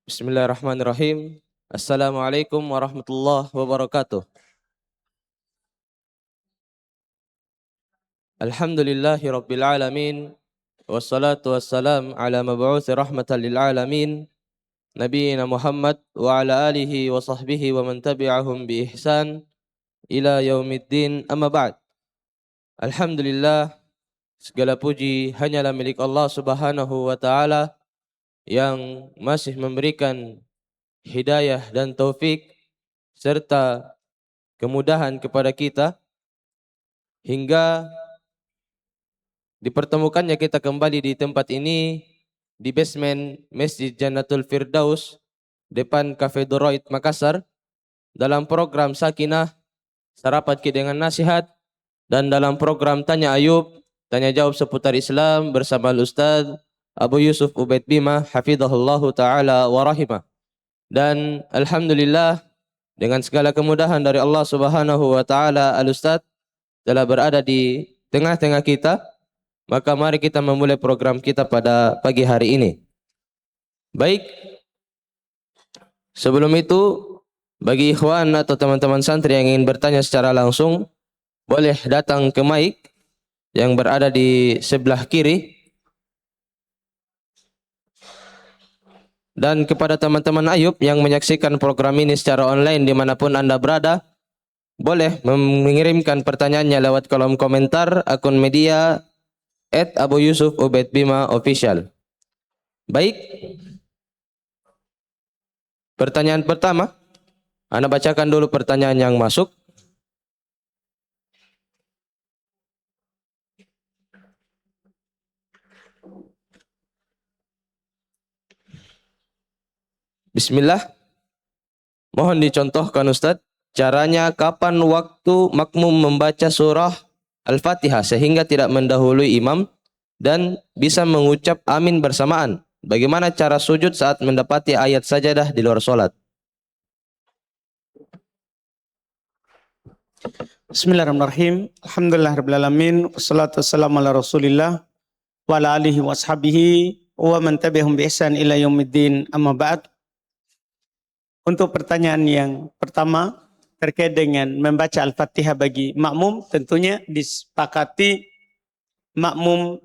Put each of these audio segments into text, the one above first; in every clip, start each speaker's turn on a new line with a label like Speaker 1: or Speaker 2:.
Speaker 1: Bismillahirrahmanirrahim. Assalamualaikum warahmatullahi wabarakatuh. Alhamdulillahi rabbil alamin. Wassalatu wassalam ala mab'uthi rahmatan lil alamin. Nabiyyina Muhammad wa ala alihi wa sahbihi wa man tabi'ahum bi ihsan ila yaumiddin, amma ba'd. Alhamdulillah, segala puji hanyalah milik Allah Subhanahu wa taala yang masih memberikan hidayah dan taufik serta kemudahan kepada kita hingga dipertemukannya kita kembali di tempat ini, di basement Masjid Jannatul Firdaus depan Cafe Doroid Makassar, dalam program Sakinah Sarapat Ki dengan Nasihat, dan dalam program Tanya Ayub, tanya jawab seputar Islam bersama Ustaz Abu Yusuf Ubaid Bima hafizahullahu taala wa rahimah. Dan alhamdulillah, dengan segala kemudahan dari Allah Subhanahu wa taala, Al-Ustaz telah berada di tengah-tengah kita. Maka mari kita memulai program kita pada pagi hari ini. Baik, sebelum itu bagi ikhwan atau teman-teman santri yang ingin bertanya secara langsung, boleh datang ke mic yang berada di sebelah kiri. Dan kepada teman-teman Ayub yang menyaksikan program ini secara online dimanapun Anda berada, boleh mengirimkan pertanyaannya lewat kolom komentar akun media @Abu Yusuf Ubaid Bima Official. Baik, pertanyaan pertama, Anda bacakan dulu pertanyaan yang masuk. Bismillah. Mohon dicontohkan Ustadz, caranya kapan waktu makmum membaca surah Al-Fatihah sehingga tidak mendahului imam dan bisa mengucap amin bersamaan. Bagaimana cara sujud saat mendapati ayat sajadah di luar sholat?
Speaker 2: Bismillahirrahmanirrahim. Alhamdulillahirrahmanirrahim. Wassalatu wassalamu ala rasulillah wa ala alihi wa ashabihi wa man tabi'ahum bi ihsan ila yaumiddin, amma ba'd. Untuk pertanyaan yang pertama terkait dengan membaca Al-Fatihah bagi makmum, tentunya disepakati makmum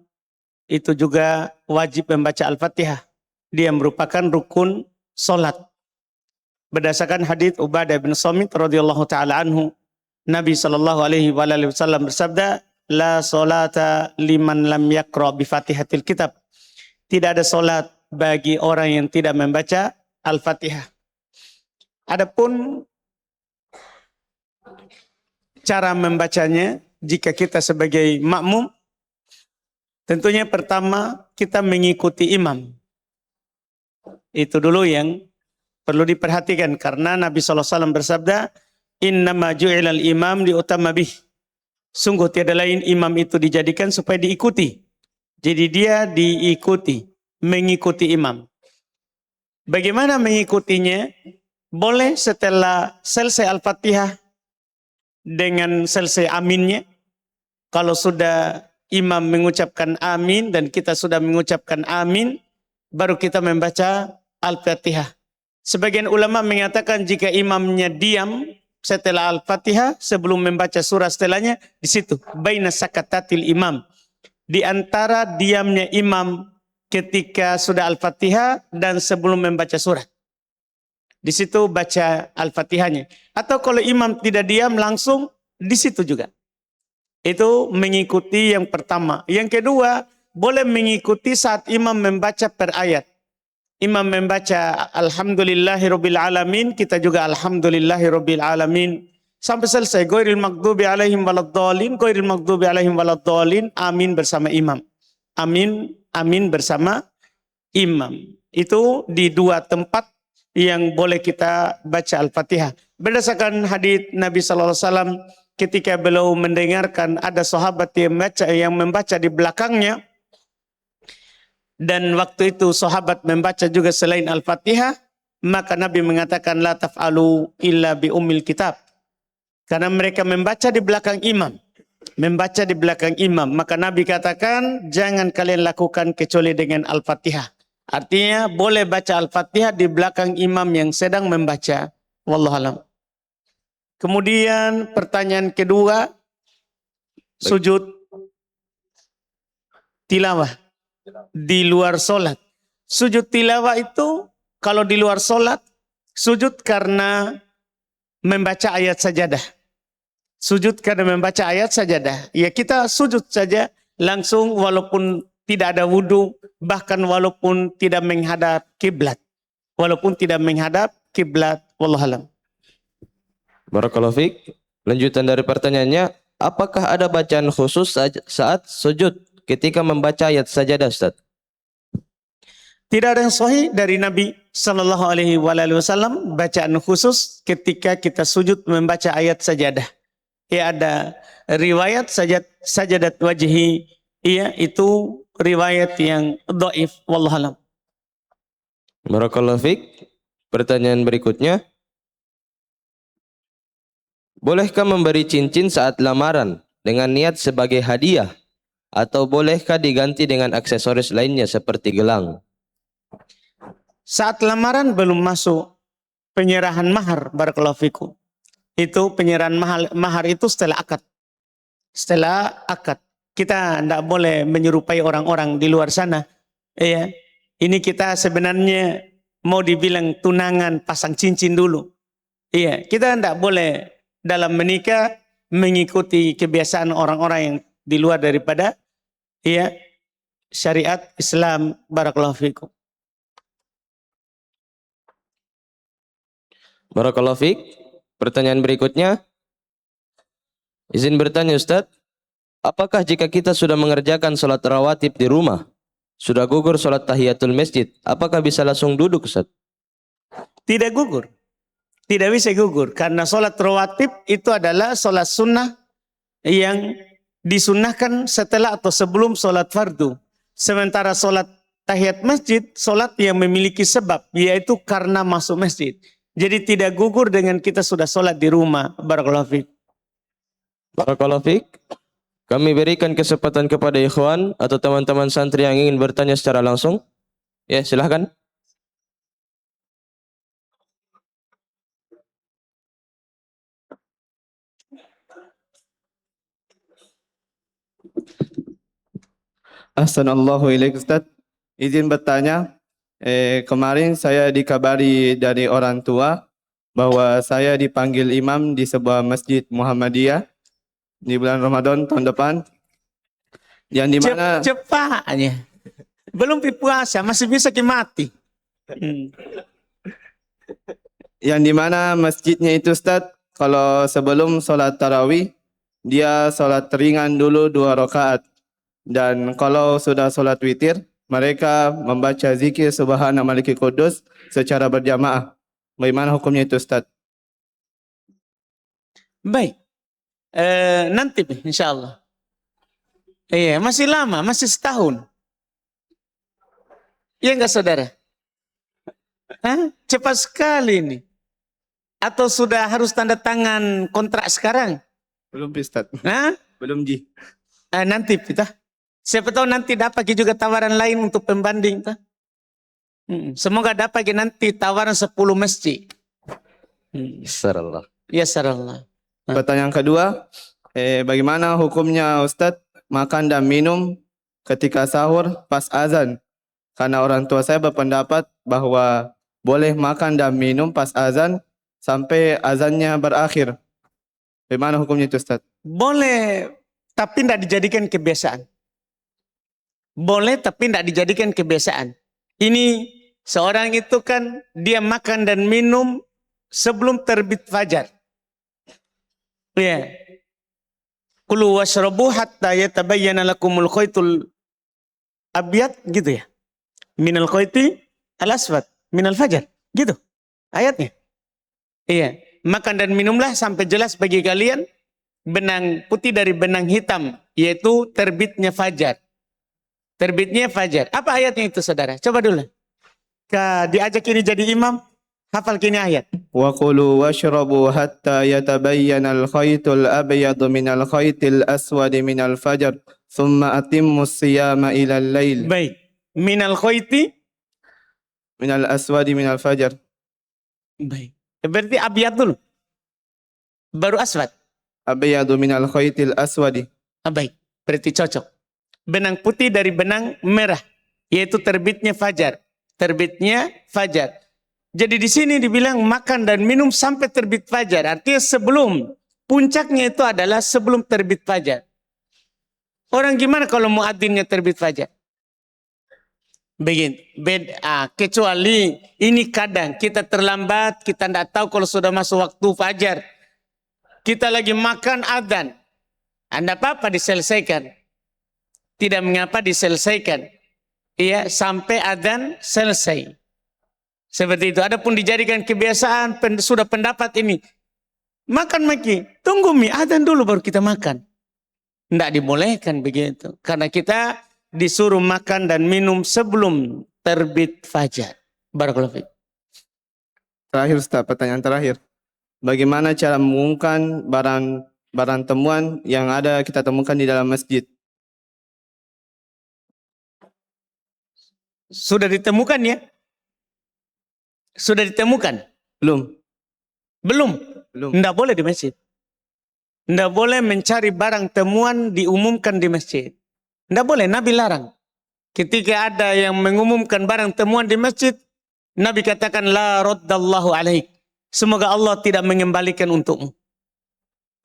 Speaker 2: itu juga wajib membaca Al-Fatihah. Dia merupakan rukun solat. Berdasarkan hadits Ubadah bin Samit radhiyallahu taala anhu, Nabi sallallahu alaihi wasallam bersabda, "La salata liman lam yaqra bi Fatihatil Kitab." Tidak ada solat bagi orang yang tidak membaca Al-Fatihah. Adapun cara membacanya, jika kita sebagai makmum, tentunya pertama kita mengikuti imam. Itu dulu yang perlu diperhatikan, karena Nabi SAW bersabda, "Innama ju'ilal imam liutamma bih." Sungguh tiada lain imam itu dijadikan supaya diikuti. Jadi dia diikuti, mengikuti imam. Bagaimana mengikutinya? Boleh setelah selesai Al-Fatihah dengan selesai aminnya. Kalau sudah imam mengucapkan amin dan kita sudah mengucapkan amin, baru kita membaca Al-Fatihah. Sebagian ulama mengatakan jika imamnya diam setelah Al-Fatihah sebelum membaca surah setelahnya, di situ baina sakatatil imam, di antara diamnya imam ketika sudah Al-Fatihah dan sebelum membaca surah, di situ baca Al-Fatihahnya. Atau kalau imam tidak diam, langsung di situ juga. Itu mengikuti yang pertama. Yang kedua, boleh mengikuti saat imam membaca per ayat. Imam membaca Alhamdulillahirabbil alamin, kita juga Alhamdulillahirabbil alamin sampai selesai. Ghairil maghdubi alaihim waladdallin, ghairil maghdubi alaihim waladdallin, amin bersama imam. Amin, amin bersama imam. Itu di dua tempat yang boleh kita baca Al-Fatihah. Berdasarkan hadits Nabi sallallahu alaihi wasallam, ketika beliau mendengarkan ada sahabat yang membaca di belakangnya, dan waktu itu sahabat membaca juga selain Al-Fatihah, maka Nabi mengatakan la taf'alu illa bi ummil kitab. Karena mereka membaca di belakang imam. Membaca di belakang imam. Maka Nabi katakan jangan kalian lakukan kecuali dengan Al-Fatihah. Artinya boleh baca Al-Fatihah di belakang imam yang sedang membaca. Wallahualam. Kemudian pertanyaan kedua, sujud tilawah di luar solat. Sujud tilawah itu kalau di luar solat, sujud karena membaca ayat sajadah. Sujud karena membaca ayat sajadah. Ya kita sujud saja langsung walaupun tidak ada wudhu, bahkan walaupun tidak menghadap kiblat. Walaupun tidak menghadap kiblat. Wallahualam.
Speaker 1: Barakallahu fiik. Lanjutan dari pertanyaannya, apakah ada bacaan khusus saat sujud ketika membaca ayat sajadah, Ustaz?
Speaker 2: Tidak ada yang sahih dari Nabi Sallallahu Alaihi Wasallam bacaan khusus ketika kita sujud membaca ayat sajadah. Ya ada riwayat sajadat wajhi, iya itu riwayat yang dhaif. Wallahualam.
Speaker 1: Barakallahu fiik. Pertanyaan berikutnya, bolehkah memberi cincin saat lamaran dengan niat sebagai hadiah? Atau bolehkah diganti dengan aksesoris lainnya seperti gelang?
Speaker 2: Saat lamaran belum masuk penyerahan mahar, barakallahu fikum. Itu penyerahan mahar itu setelah akad. Setelah akad. Kita tidak boleh menyerupai orang-orang di luar sana. Iya. Ini kita sebenarnya mau dibilang tunangan pasang cincin dulu. Iya, kita tidak boleh dalam menikah mengikuti kebiasaan orang-orang yang di luar daripada syariat Islam, barakallahu fikum.
Speaker 1: Barakallahu fiik. Pertanyaan berikutnya, izin bertanya Ustaz, apakah jika kita sudah mengerjakan sholat rawatib di rumah, sudah gugur sholat tahiyatul masjid, apakah bisa langsung duduk, Ustaz?
Speaker 2: Tidak gugur. Tidak bisa gugur. Karena sholat rawatib itu adalah sholat sunnah yang disunnahkan setelah atau sebelum sholat fardu. Sementara sholat tahiyat masjid, sholat yang memiliki sebab, yaitu karena masuk masjid. Jadi tidak gugur dengan kita sudah sholat di rumah. Barakallahu fiik.
Speaker 1: Barakallahu fiik. Kami berikan kesempatan kepada ikhwan atau teman-teman santri yang ingin bertanya secara langsung. Ya, silahkan.
Speaker 3: Assalamualaikum Ustaz. Izin bertanya, kemarin saya dikabari dari orang tua bahwa saya dipanggil imam di sebuah masjid Muhammadiyah di bulan Ramadan tahun depan. Yang di mana
Speaker 2: Cepatnya. Belum puasa, masih bisa mati.
Speaker 3: yang di mana masjidnya itu Ustaz, kalau sebelum sholat tarawih dia sholat ringan dulu 2 rakaat. Dan kalau sudah sholat witir, mereka membaca zikir Subhana Maliki Kudus secara berjamaah. Bagaimana hukumnya itu Ustaz?
Speaker 2: Baik. Nanti insyaAllah. Iya, masih lama, masih setahun. Iya enggak saudara? Hah? Cepat sekali ini. Atau sudah harus tanda tangan kontrak sekarang?
Speaker 3: Belum Ustaz.
Speaker 2: Hah?
Speaker 3: Belum Ji.
Speaker 2: Nanti kita. Siapa tahu nanti dapat juga tawaran lain untuk pembanding. Semoga dapat nanti tawaran 10 masjid.
Speaker 1: Sarallah.
Speaker 2: Ya sarallah.
Speaker 3: Pertanyaan kedua, bagaimana hukumnya Ustaz makan dan minum ketika sahur pas azan? Karena orang tua saya berpendapat bahwa boleh makan dan minum pas azan sampai azannya berakhir. Bagaimana hukumnya itu Ustaz?
Speaker 2: Boleh, tapi tidak dijadikan kebiasaan. Boleh, tapi tidak dijadikan kebiasaan. Ini seorang itu kan dia makan dan minum sebelum terbit fajar. Ya. Kulu washrabu hatta yatabayyana lakumul khaytul abyad gitu ya. Minal khayti al-aswad minal fajar. Gitu ayatnya. Iya, makan dan minumlah sampai jelas bagi kalian benang putih dari benang hitam, yaitu terbitnya fajar. Terbitnya fajar. Apa ayatnya itu saudara? Coba dulu. Diajak ini jadi imam, hafal kini ayat.
Speaker 3: Wa kulu washrabu hatta yatabayyana al-khaytul abyadu minal khaytil aswadi minal fajar thumma atimmus siyama ilal lail.
Speaker 2: Baik. Minal khayti
Speaker 3: minal aswadi minal fajar.
Speaker 2: Baik. Berarti abyad dulu. Baru aswad.
Speaker 3: Abyadu minal khaytil aswadi.
Speaker 2: Baik. Berarti cocok. Benang putih dari benang merah. Yaitu terbitnya fajar. Terbitnya fajar. Jadi di sini dibilang makan dan minum sampai terbit fajar. Artinya sebelum. Puncaknya itu adalah sebelum terbit fajar. Orang gimana kalau muadzinnya terbit fajar? Begini, kecuali ini kadang kita terlambat, kita tidak tahu kalau sudah masuk waktu fajar. Kita lagi makan adzan. Anda apa-apa diselesaikan. Tidak mengapa diselesaikan. Iya, sampai adzan selesai. Seperti itu. Adapun dijadikan kebiasaan, sudah pendapat ini. Makan maki, tunggu mie adzan dulu baru kita makan. Tidak dibolehkan begitu. Karena kita disuruh makan dan minum sebelum terbit fajar. Barakallahu fiik.
Speaker 3: Terakhir Ustaz, pertanyaan terakhir. Bagaimana cara mengumumkan barang temuan yang ada kita temukan di dalam masjid?
Speaker 2: Sudah ditemukan ya? Sudah ditemukan?
Speaker 3: Belum.
Speaker 2: Belum?
Speaker 3: Belum.
Speaker 2: Tidak boleh di masjid. Tidak boleh mencari barang temuan diumumkan di masjid. Tidak boleh, Nabi larang. Ketika ada yang mengumumkan barang temuan di masjid, Nabi katakan, la raddallahu alaik. Semoga Allah tidak mengembalikan untukmu.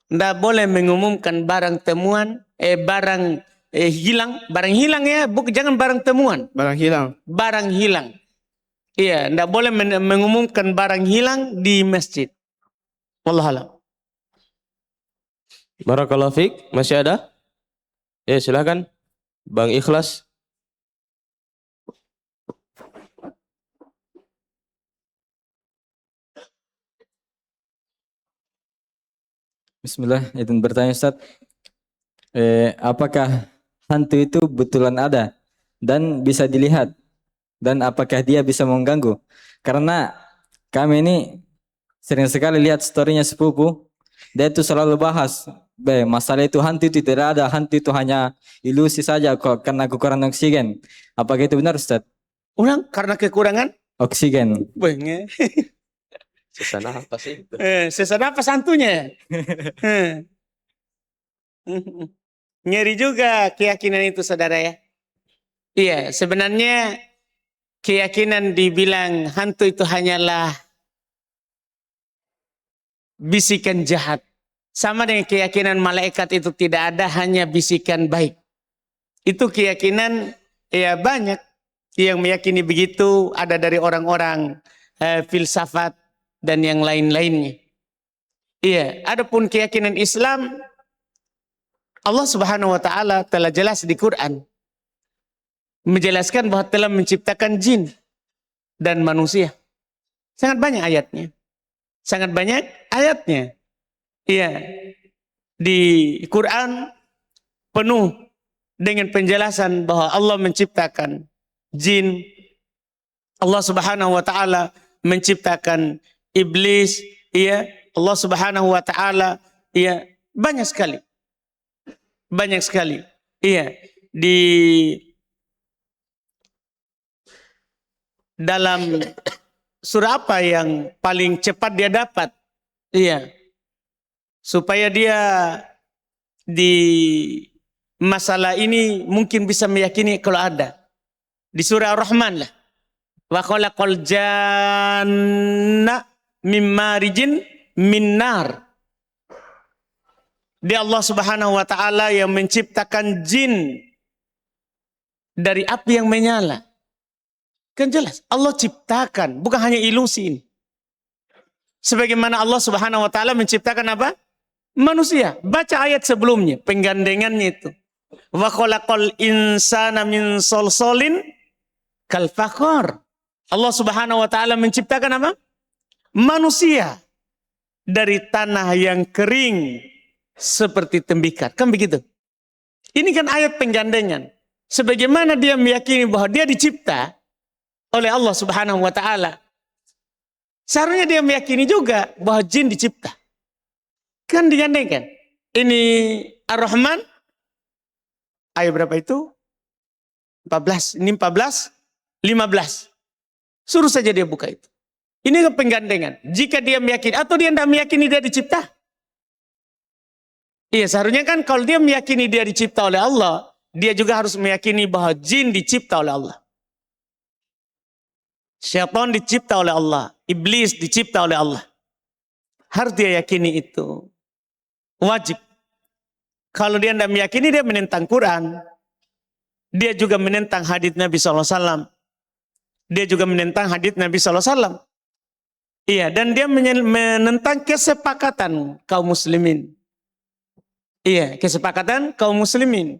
Speaker 2: Tidak boleh mengumumkan barang temuan, barang hilang. Barang hilang ya, jangan barang temuan.
Speaker 3: Barang hilang.
Speaker 2: Barang hilang. Iya, tidak boleh mengumumkan barang hilang di masjid. Wallahualam.
Speaker 1: Barakallahu fiik. Masih ada? Ya, silakan. Bang Ikhlas.
Speaker 4: Bismillah, izin bertanya Ustaz. Apakah hantu itu betulan ada dan bisa dilihat? Dan apakah dia bisa mengganggu? Karena kami ini sering sekali lihat storynya sepupu. Dia itu selalu bahas, masalah itu hantu itu tidak ada. Hantu itu hanya ilusi saja kok karena kekurangan oksigen. Apakah itu benar Ustaz?
Speaker 2: Ulang, karena kekurangan?
Speaker 4: Oksigen.
Speaker 2: Benge.
Speaker 1: Sesak nafas sih.
Speaker 2: Sesak nafas hantunya. Ngeri juga keyakinan itu saudara ya. Iya, sebenarnya keyakinan dibilang hantu itu hanyalah bisikan jahat. Sama dengan keyakinan malaikat itu tidak ada, hanya bisikan baik. Itu keyakinan ya banyak yang meyakini begitu, ada dari orang-orang filsafat dan yang lain-lainnya. Iya, adapun keyakinan Islam, Allah Subhanahu wa taala telah jelas di Quran menjelaskan bahwa telah menciptakan jin dan manusia. Sangat banyak ayatnya. Sangat banyak ayatnya. Iya. Di Quran penuh dengan penjelasan bahwa Allah menciptakan jin. Allah Subhanahu wa taala menciptakan iblis, iya. Allah Subhanahu wa taala, iya, banyak sekali. Banyak sekali. Iya, di dalam surah apa yang paling cepat dia dapat? Iya. Supaya dia di masalah ini mungkin bisa meyakini kalau ada. Di surah Ar-Rahman lah. Wa khalaqal janna mim marijin min nar. Dia Allah Subhanahu wa taala yang menciptakan jin dari api yang menyala. Kan jelas, Allah ciptakan, bukan hanya ilusi ini. Sebagaimana Allah Subhanahu wa taala menciptakan apa? Manusia. Baca ayat sebelumnya, penggandengannya itu. Wa khalaqal insana min solsolin kal fakhar. Allah Subhanahu wa taala menciptakan apa? Manusia dari tanah yang kering seperti tembikar. Kan begitu? Ini kan ayat penggandengan. Sebagaimana dia meyakini bahwa dia dicipta oleh Allah Subhanahu wa taala, seharusnya dia meyakini juga bahwa jin dicipta. Kan digandengkan. Ini Ar-Rahman ayat berapa itu? 14. Ini 14, 15. Suruh saja dia buka itu. Ini penggandengan. Jika dia meyakini atau dia tidak meyakini dia dicipta. Iya, seharusnya kan kalau dia meyakini dia dicipta oleh Allah, dia juga harus meyakini bahwa jin dicipta oleh Allah. Syaitan dicipta oleh Allah. Iblis dicipta oleh Allah. Harus dia yakini itu. Wajib. Kalau dia tidak meyakini, dia menentang Quran. Dia juga menentang hadits Nabi SAW. Dia juga menentang hadits Nabi SAW. Iya, dan dia menentang kesepakatan kaum muslimin. Iya, kesepakatan kaum muslimin.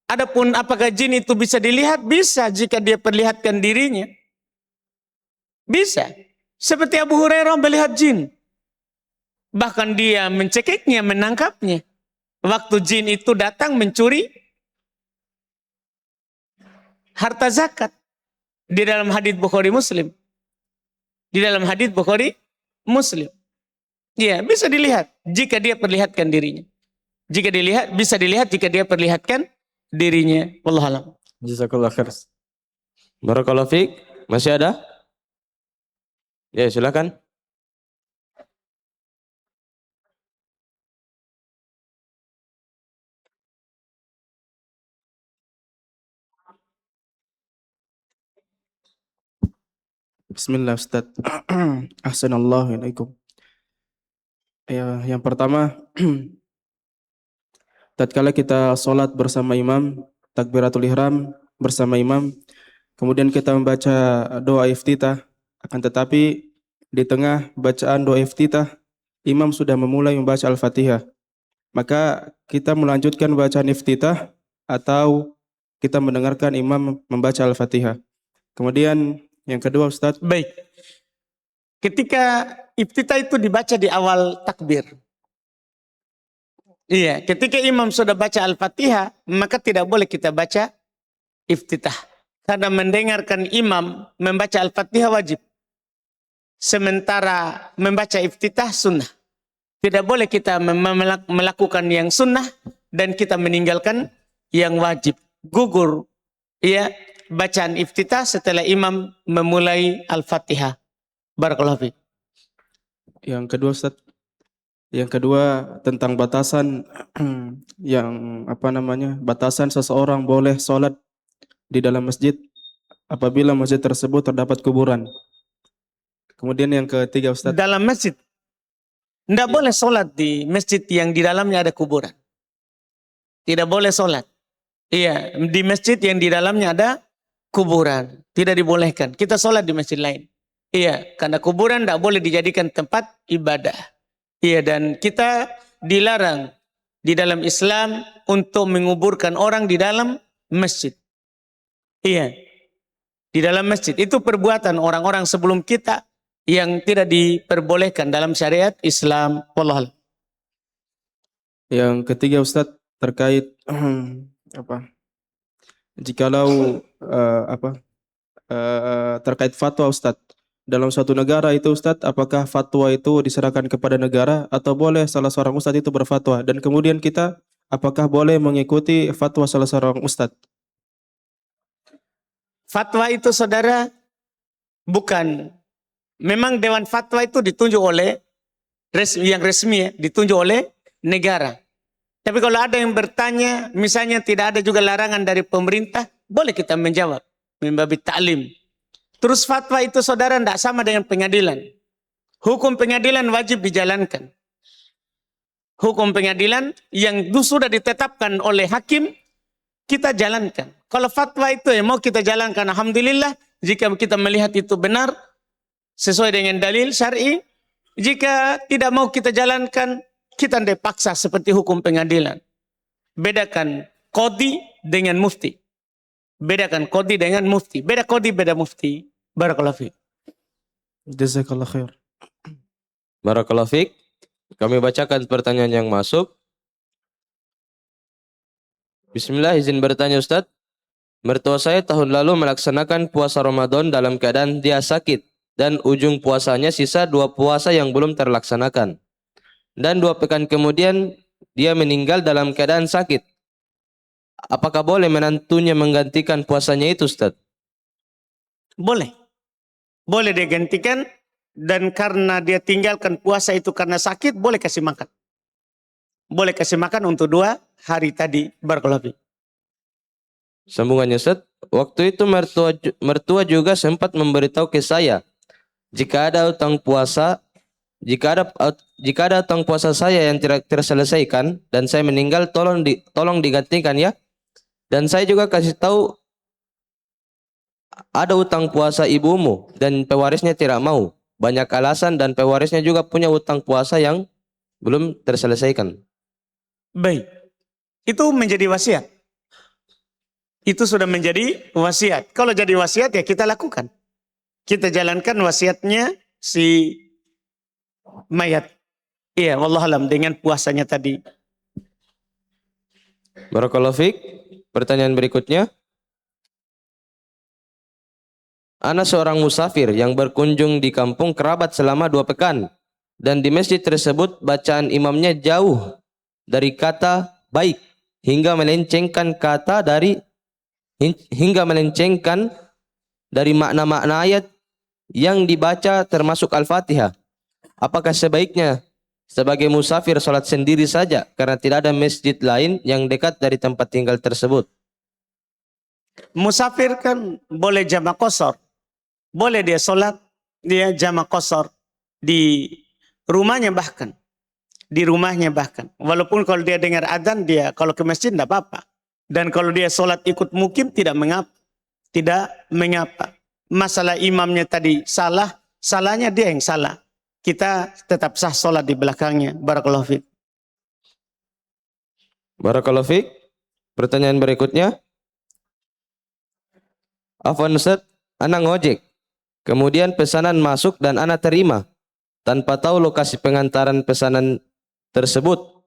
Speaker 2: Adapun apakah jin itu bisa dilihat? Bisa jika dia perlihatkan dirinya. Bisa. Seperti Abu Hurairah melihat jin. Bahkan dia mencekiknya, menangkapnya. Waktu jin itu datang mencuri harta zakat. Di dalam hadits Bukhari Muslim. Di dalam hadits Bukhari Muslim. Iya, bisa dilihat jika dia perlihatkan dirinya. Jika dilihat, bisa dilihat jika dia perlihatkan dirinya. Wallahualam.
Speaker 4: Jazakallah khair.
Speaker 1: Barakallahu fiik. Masih ada? Ya, silakan.
Speaker 3: Bismillah Ustaz. Ahsanallahu. Ya, yang pertama, tatkala kita sholat bersama imam, takbiratul ihram bersama imam, kemudian kita membaca doa iftitah, akan tetapi di tengah bacaan doa iftitah, imam sudah memulai membaca Al-Fatihah. Maka kita melanjutkan bacaan iftitah atau kita mendengarkan imam membaca Al-Fatihah. Kemudian yang kedua Ustaz,
Speaker 2: Baik. Ketika iftitah itu dibaca di awal takbir. Iya, ketika imam sudah baca Al-Fatihah, maka tidak boleh kita baca iftitah. Karena mendengarkan imam membaca Al-Fatihah wajib. Sementara membaca iftitah sunnah. Tidak boleh kita melakukan yang sunnah dan kita meninggalkan yang wajib. Gugur ya bacaan iftitah setelah imam memulai Al-Fatihah. Barakallahu fiik.
Speaker 3: yang kedua Ustaz, yang kedua tentang batasan yang batasan seseorang boleh sholat di dalam masjid apabila masjid tersebut terdapat kuburan. Kemudian yang ketiga Ustaz,
Speaker 2: Dalam masjid. Tidak boleh sholat di masjid yang di dalamnya ada kuburan. Tidak boleh sholat. Iya, di masjid yang di dalamnya ada kuburan. Tidak dibolehkan. Kita sholat di masjid lain. Iya, karena kuburan tidak boleh dijadikan tempat ibadah. Iya, dan kita dilarang di dalam Islam untuk menguburkan orang di dalam masjid. Iya, di dalam masjid. Itu perbuatan orang-orang sebelum kita yang tidak diperbolehkan dalam syariat Islam. Wallahu a'lam.
Speaker 3: yang ketiga Ustaz terkait jikalau terkait fatwa Ustaz. Dalam suatu negara itu Ustadz, apakah fatwa itu diserahkan kepada negara atau boleh salah seorang Ustadz itu berfatwa? Dan kemudian kita apakah boleh mengikuti fatwa salah seorang Ustadz?
Speaker 2: Fatwa itu saudara bukan. Memang Dewan Fatwa itu ditunjuk oleh yang resmi ya, ditunjuk oleh negara. Tapi kalau ada yang bertanya, misalnya tidak ada juga larangan dari pemerintah, boleh kita menjawab. Membabi ta'lim. Terus fatwa itu saudara tidak sama dengan pengadilan. Hukum pengadilan wajib dijalankan. Hukum pengadilan yang sudah ditetapkan oleh hakim, kita jalankan. Kalau fatwa itu yang mau kita jalankan, alhamdulillah. Jika kita melihat itu benar, sesuai dengan dalil syar'i. Jika tidak mau kita jalankan, kita tidak paksa seperti hukum pengadilan. Bedakan qadhi dengan mufti. Bedakan qadhi dengan mufti. Beda qadhi, beda mufti. Barakallahu fiik.
Speaker 3: Jazakallah khair.
Speaker 1: Barakallahu fiik. Kami bacakan pertanyaan yang masuk. Bismillah, izin bertanya Ustadz. Mertua saya tahun lalu melaksanakan puasa Ramadan dalam keadaan dia sakit. Dan ujung puasanya sisa 2 puasa yang belum terlaksanakan. Dan 2 pekan kemudian dia meninggal dalam keadaan sakit. Apakah boleh menantunya menggantikan puasanya itu Ustadz?
Speaker 2: Boleh. boleh dia gantikan. Dan karena dia tinggalkan puasa itu karena sakit, boleh kasih makan. Boleh kasih makan untuk 2 hari tadi. Barakallahu fiik.
Speaker 1: Sambungannya Ustaz, waktu itu mertua juga sempat memberitahu ke saya, jika ada utang puasa, jika ada utang puasa saya yang tidak terselesaikan dan saya meninggal, tolong digantikan ya. Dan saya juga kasih tahu ada utang puasa ibumu dan pewarisnya tidak mau. Banyak alasan dan pewarisnya juga punya utang puasa yang belum terselesaikan.
Speaker 2: Baik. Itu menjadi wasiat. Itu sudah menjadi wasiat. Kalau jadi wasiat ya kita lakukan. Kita jalankan wasiatnya si mayat. Iya, wallahualam dengan puasanya tadi.
Speaker 1: Barakallahu fiik. Pertanyaan berikutnya. Ana seorang musafir yang berkunjung di kampung kerabat selama 2 pekan. Dan di masjid tersebut bacaan imamnya jauh dari kata baik hingga melencengkan dari makna-makna ayat yang dibaca termasuk Al-Fatihah. Apakah sebaiknya sebagai musafir sholat sendiri saja karena tidak ada masjid lain yang dekat dari tempat tinggal tersebut?
Speaker 2: Musafir kan boleh jamak qasar. Boleh dia sholat, dia jamak qasar di rumahnya bahkan. Di rumahnya bahkan. Walaupun kalau dia dengar adzan, dia kalau ke masjid tidak apa-apa. Dan kalau dia sholat ikut mukim tidak mengapa. Tidak mengapa. Masalah imamnya tadi salah, salahnya dia yang salah. Kita tetap sah sholat di belakangnya. Barakallahu fiik.
Speaker 1: Barakallahu fiik. Pertanyaan berikutnya. Afwan Ustaz, ana ngojek. Kemudian pesanan masuk dan ana terima. Tanpa tahu lokasi pengantaran pesanan tersebut.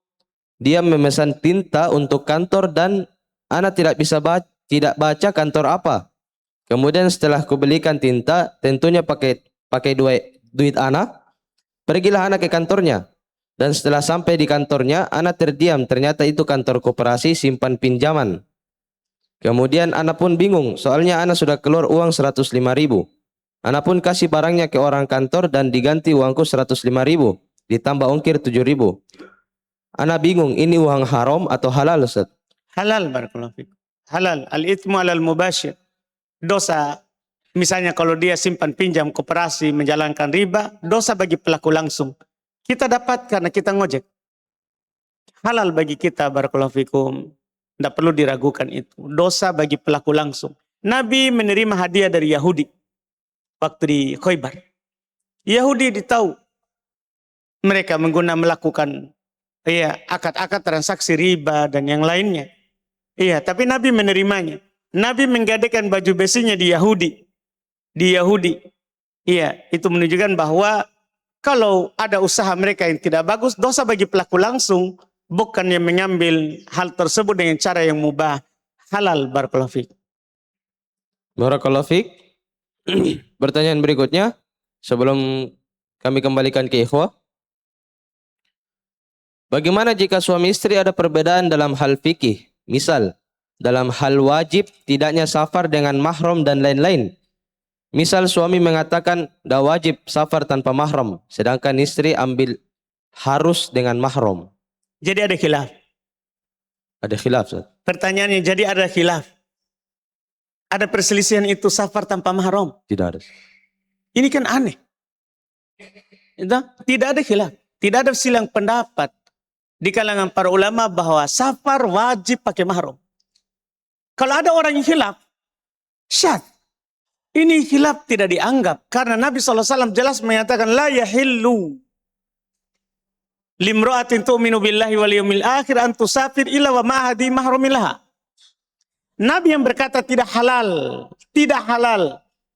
Speaker 1: Dia memesan tinta untuk kantor dan ana tidak baca kantor apa. Kemudian setelah kubelikan tinta, tentunya pakai duit ana. Pergilah ana ke kantornya. Dan setelah sampai di kantornya, ana terdiam. Ternyata itu kantor koperasi simpan pinjaman. Kemudian ana pun bingung, soalnya ana sudah keluar uang 105.000. Ana pun kasih barangnya ke orang kantor dan diganti uangku 105.000. Ditambah ongkir 7.000. Ana bingung, ini uang haram atau halal Ustaz?
Speaker 2: Halal, barakallahu fiik. Halal. Al-ithmu alal mubashir. Dosa. Misalnya kalau dia simpan pinjam koperasi menjalankan riba, dosa bagi pelaku langsung. Kita dapat karena kita ngojek. Halal bagi kita, barakallahu fikum. Tidak perlu diragukan itu. Dosa bagi pelaku langsung. Nabi menerima hadiah dari Yahudi. Waktu di Khaybar. Yahudi ditahu. Mereka melakukan akad-akad transaksi riba dan yang lainnya. Iya, tapi Nabi menerimanya. Nabi menggadaikan baju besinya di Yahudi. Di Yahudi. Iya, itu menunjukkan bahwa kalau ada usaha mereka yang tidak bagus, dosa bagi pelaku langsung, bukan yang mengambil hal tersebut dengan cara yang mubah. Halal, barakallahu fiik.
Speaker 1: Barakallahu fiik. Pertanyaan berikutnya, sebelum kami kembalikan ke ikhwah. Bagaimana jika suami istri ada perbedaan dalam hal fikih? Misal, dalam hal wajib tidaknya safar dengan mahram dan lain-lain. Misal suami mengatakan dah wajib safar tanpa mahram, sedangkan istri ambil harus dengan mahram.
Speaker 2: Jadi ada khilaf.
Speaker 1: Ada khilaf, Ustaz.
Speaker 2: Pertanyaannya, jadi ada khilaf. Ada perselisihan itu safar tanpa mahram?
Speaker 1: Tidak ada.
Speaker 2: Ini kan aneh. Tidak ada khilaf. Tidak ada silang pendapat di kalangan para ulama bahwa safar wajib pakai mahram. Kalau ada orang yang khilaf, syad. Ini khilaf tidak dianggap. Karena Nabi SAW jelas menyatakan, la yahillu limro'atin tu'minu billahi wal yawmil akhir an tusafir illa wa ma'ahadi mahramilaha. Nabi yang berkata tidak halal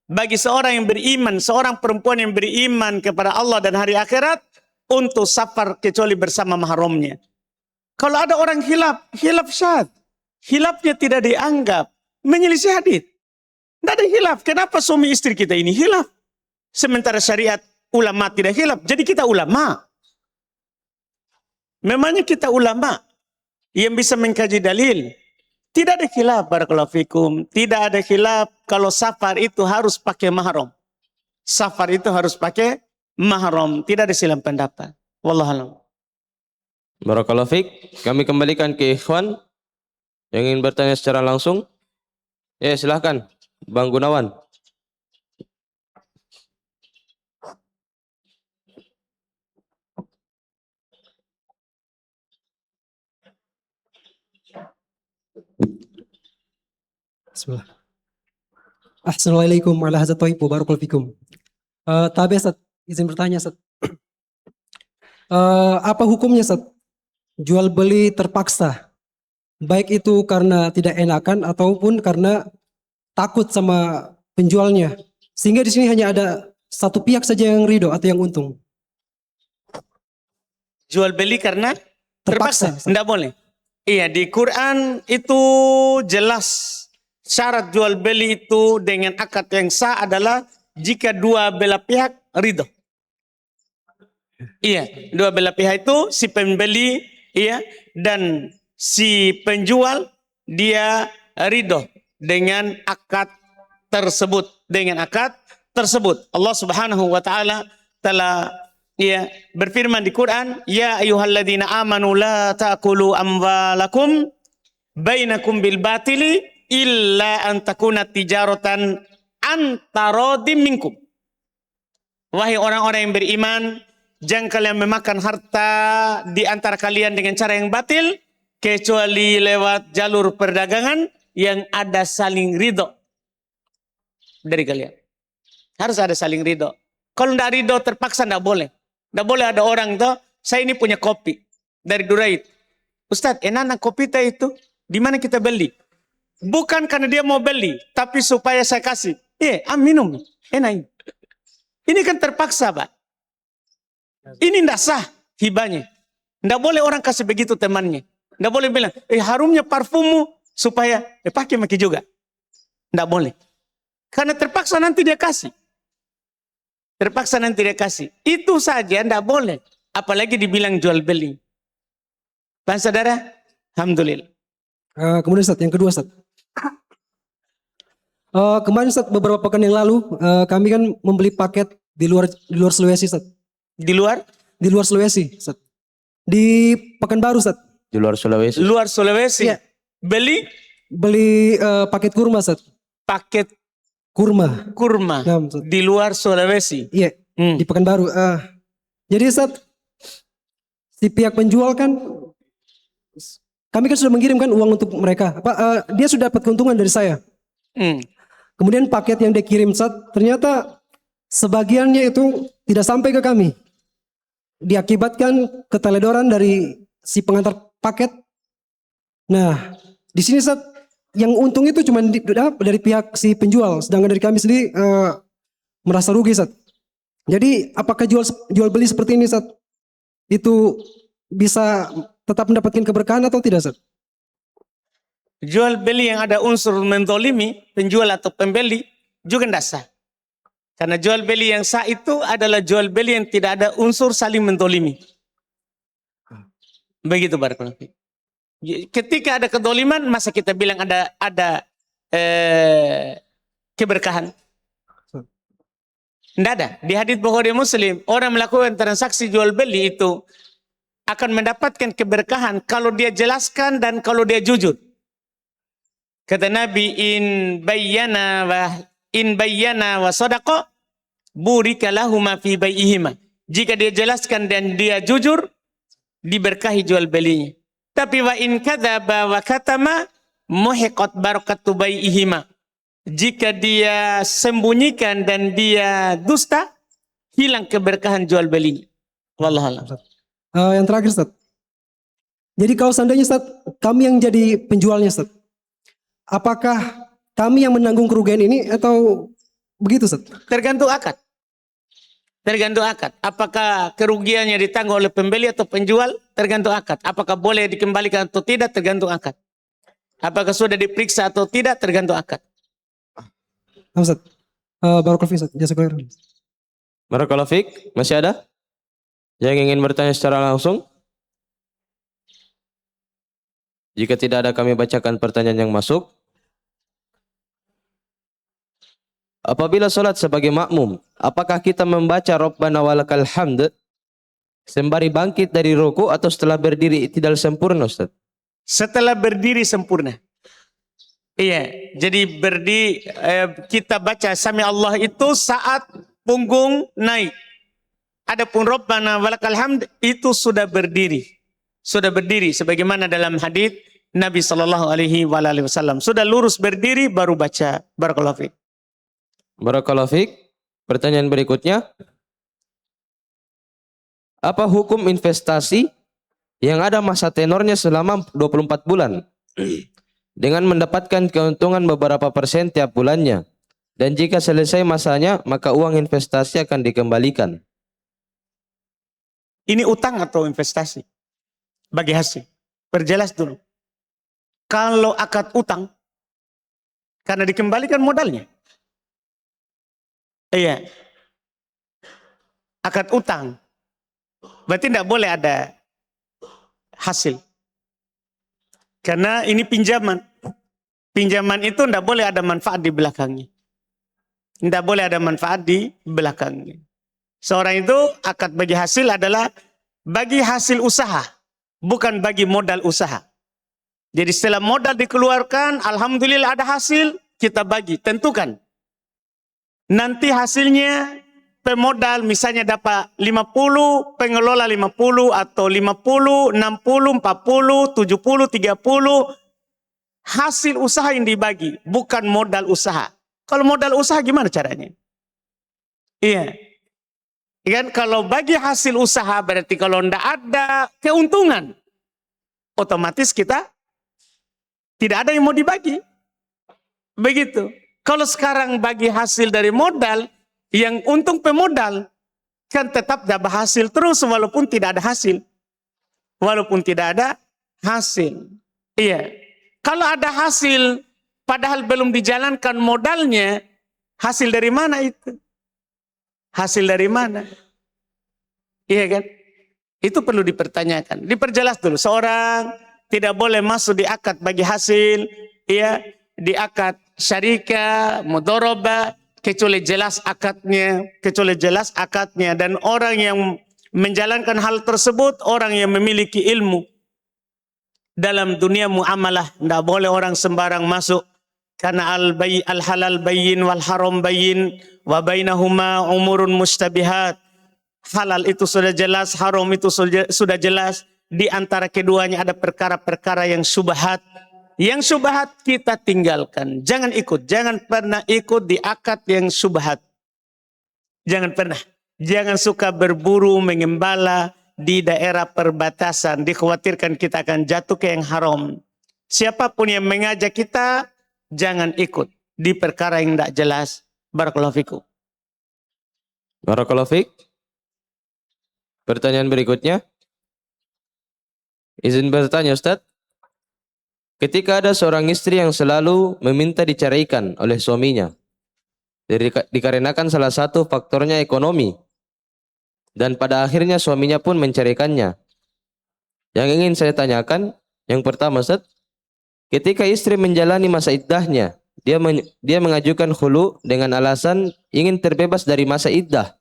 Speaker 2: bagi seorang yang beriman, seorang perempuan yang beriman kepada Allah dan hari akhirat untuk safar kecuali bersama mahramnya. Kalau ada orang khilaf syad. Khilafnya tidak dianggap menyelisih hadis. Tidak ada khilaf. Kenapa suami istri kita ini khilaf? Sementara syariat ulama tidak khilaf. Jadi kita ulama. Memangnya kita ulama yang bisa mengkaji dalil. Tidak ada khilaf, barakallahu fikum. Tidak ada khilaf kalau safar itu harus pakai mahram. safar itu harus pakai mahram. Tidak ada silang pendapat. Wallahualam.
Speaker 1: Barakallahu fiik. Kami kembalikan ke ikhwan yang ingin bertanya secara langsung. Ya, silahkan Bang Gunawan.
Speaker 5: Bismillah. Assalamualaikum warahmatullahi wabarakatuh. Tabe Ustaz, izin bertanya Ustaz. Apa hukumnya Ustaz? Jual beli terpaksa. Baik itu karena tidak enakan ataupun karena takut sama penjualnya. Sehingga di sini hanya ada satu pihak saja yang ridho atau yang untung.
Speaker 2: Jual beli karena terpaksa.
Speaker 5: Terpaksa.
Speaker 2: Tidak boleh. Iya, di Quran itu jelas syarat jual beli itu dengan akad yang sah adalah jika dua belah pihak ridho. Iya, dua belah pihak itu si pembeli, iya, dan si penjual dia ridho dengan akad tersebut. Dengan akad tersebut, Allah Subhanahu wa taala telah berfirman di Quran, ya ayyuhalladzina amanu la ta'kulu amwalakum bainakum bil batili illa an takuna tijaratan antarodim minkum. Wahai orang-orang yang beriman, jangan kalian memakan harta di antara kalian dengan cara yang batil kecuali lewat jalur perdagangan yang ada saling ridho dari kalian. Harus ada saling ridho. Kalau tidak ridho terpaksa tidak boleh. Tidak boleh ada orang tuh, saya ini punya kopi dari Durait. Ustadz, enak kopi itu di mana kita beli? Bukan karena dia mau beli, tapi supaya saya kasih. Minum. Enak ini. Ini kan terpaksa, Pak. Ini tidak sah hibahnya. Tidak boleh orang kasih begitu temannya. Tidak boleh bilang, harumnya parfummu supaya pakai juga. Tidak boleh. Karena terpaksa nanti dia kasih. Terpaksa nanti dia kasih. Itu saja tidak boleh. Apalagi dibilang jual beli. Pak saudara, alhamdulillah.
Speaker 5: Kemudian Ustaz, yang kedua Ustaz. Kemarin Ustaz, beberapa pekan yang lalu kami kan membeli paket di luar Sulawesi Ustaz.
Speaker 2: Di luar?
Speaker 5: Di luar Sulawesi Ustaz. Di Pekanbaru Ustaz.
Speaker 1: Di luar Sulawesi.
Speaker 2: Luar Sulawesi.
Speaker 5: Iya.
Speaker 2: Beli
Speaker 5: paket kurma Ustaz.
Speaker 2: paket
Speaker 5: Kurma.
Speaker 2: kurma
Speaker 5: Nah, Ustaz.
Speaker 2: di luar Sulawesi.
Speaker 5: Iya, di Pekanbaru. Jadi Ustaz, si pihak penjual kan, kami kan sudah mengirimkan uang untuk mereka. Dia sudah dapat keuntungan dari saya. Kemudian paket yang dia kirim Ustaz, ternyata sebagiannya itu tidak sampai ke kami. Diakibatkan keteledoran dari si pengantar paket. Nah, di sini Ustaz, yang untung itu cuma dari pihak si penjual, sedangkan dari kami sendiri merasa rugi Ustaz. Jadi apakah jual beli seperti ini Ustaz, itu bisa tetap mendapatkan keberkahan atau tidak Ustaz?
Speaker 2: Jual beli yang ada unsur mentolimi, penjual atau pembeli, juga tidak sah. Karena jual beli yang sah itu adalah jual beli yang tidak ada unsur saling mentolimi. Begitu barakallahu fiik. Ketika ada kedoliman, masa kita bilang ada keberkahan? Tidak ada. Di hadits Bukhari Muslim, orang melakukan transaksi jual beli itu akan mendapatkan keberkahan kalau dia jelaskan dan kalau dia jujur. Kata Nabi, in bayyana wa sadaqa burika lahuma fi bai'ihima. Jika dia jelaskan dan dia jujur, diberkahi jual belinya. Tapi wa in kadzaba wa katama muhiqat barakatu bai'ihima. Jika dia sembunyikan dan dia dusta, hilang keberkahan jual belinya. Wallahu a'lam.
Speaker 5: Yang terakhir Ustaz. Jadi kalau seandainya Ustaz, kami yang jadi penjualnya Ustaz, apakah kami yang menanggung kerugian ini atau begitu Ustaz?
Speaker 2: Tergantung akad. Tergantung akad. Apakah kerugiannya ditanggung oleh pembeli atau penjual? Tergantung akad. Apakah boleh dikembalikan atau tidak? Tergantung akad. Apakah sudah diperiksa atau tidak? Tergantung akad.
Speaker 5: Ustaz. Barakallahu fiik Ustaz. Jazakallahu khairan.
Speaker 1: Barakallahu fiik. Masih ada yang ingin bertanya secara langsung? Jika tidak ada, kami bacakan pertanyaan yang masuk. apabila solat sebagai makmum, apakah kita membaca Rabbana walakal hamd sembari bangkit dari ruku atau setelah berdiri tidak sempurna, Ustaz?
Speaker 2: Setelah berdiri sempurna. Iya, jadi kita baca Sami Allah itu saat punggung naik. Adapun Rabbana walakal hamd itu sudah berdiri. Sudah berdiri sebagaimana dalam hadis Nabi sallallahu alaihi wasallam. Sudah lurus berdiri baru baca. Barakallahu fiik.
Speaker 1: Barakallahu fiik. Pertanyaan berikutnya. Apa hukum investasi yang ada masa tenornya selama 24 bulan? Dengan mendapatkan keuntungan beberapa persen tiap bulannya. Dan jika selesai masanya, maka uang investasi akan dikembalikan.
Speaker 2: Ini utang atau investasi? Bagi hasil. Perjelas dulu. Kalau akad utang, karena dikembalikan modalnya. Iya. Akad utang. Berarti tidak boleh ada hasil. Karena ini pinjaman. Pinjaman itu tidak boleh ada manfaat di belakangnya. Tidak boleh ada manfaat di belakangnya. Seorang itu akad bagi hasil adalah bagi hasil usaha. Bukan bagi modal usaha. Jadi setelah modal dikeluarkan, alhamdulillah ada hasil, kita bagi. Tentukan. Nanti hasilnya pemodal misalnya dapat 50, pengelola 50 atau 50, 60, 40, 70, 30. Hasil usaha yang dibagi, bukan modal usaha. Kalau modal usaha gimana caranya? Iya. Kan kalau bagi hasil usaha berarti kalau tidak ada keuntungan, otomatis kita tidak ada yang mau dibagi. Begitu. Kalau sekarang bagi hasil dari modal, yang untung pemodal, kan tetap dapat hasil terus walaupun tidak ada hasil. Walaupun tidak ada hasil. Iya. Kalau ada hasil, padahal belum dijalankan modalnya, hasil dari mana itu? Hasil dari mana? Iya kan? Itu perlu dipertanyakan. Diperjelas dulu. Seorang tidak boleh masuk di akad bagi hasil, ya, di akad syarikah, mudharabah, kecuali jelas akadnya, dan orang yang menjalankan hal tersebut orang yang memiliki ilmu dalam dunia muamalah. Tidak boleh orang sembarang masuk, karena al halal bayyin wal haram bayyin wa bainahuma umurun mustabihat. Halal itu sudah jelas, haram itu sudah jelas. Di antara keduanya ada perkara-perkara yang syubhat. Yang syubhat kita tinggalkan. Jangan ikut. Jangan pernah ikut di akad yang syubhat. Jangan pernah. Jangan suka berburu, mengembala di daerah perbatasan. Dikhawatirkan kita akan jatuh ke yang haram. Siapapun yang mengajak kita, jangan ikut di perkara yang tidak jelas. Barakallahu fikum.
Speaker 1: Barakallahu fiik. Pertanyaan berikutnya. Izin bertanya, Ustaz. Ketika ada seorang istri yang selalu meminta diceraikan oleh suaminya, dikarenakan salah satu faktornya ekonomi, dan pada akhirnya suaminya pun menceraikannya. Yang ingin saya tanyakan, yang pertama, Ustaz, ketika istri menjalani masa iddahnya, dia mengajukan khulu dengan alasan ingin terbebas dari masa iddah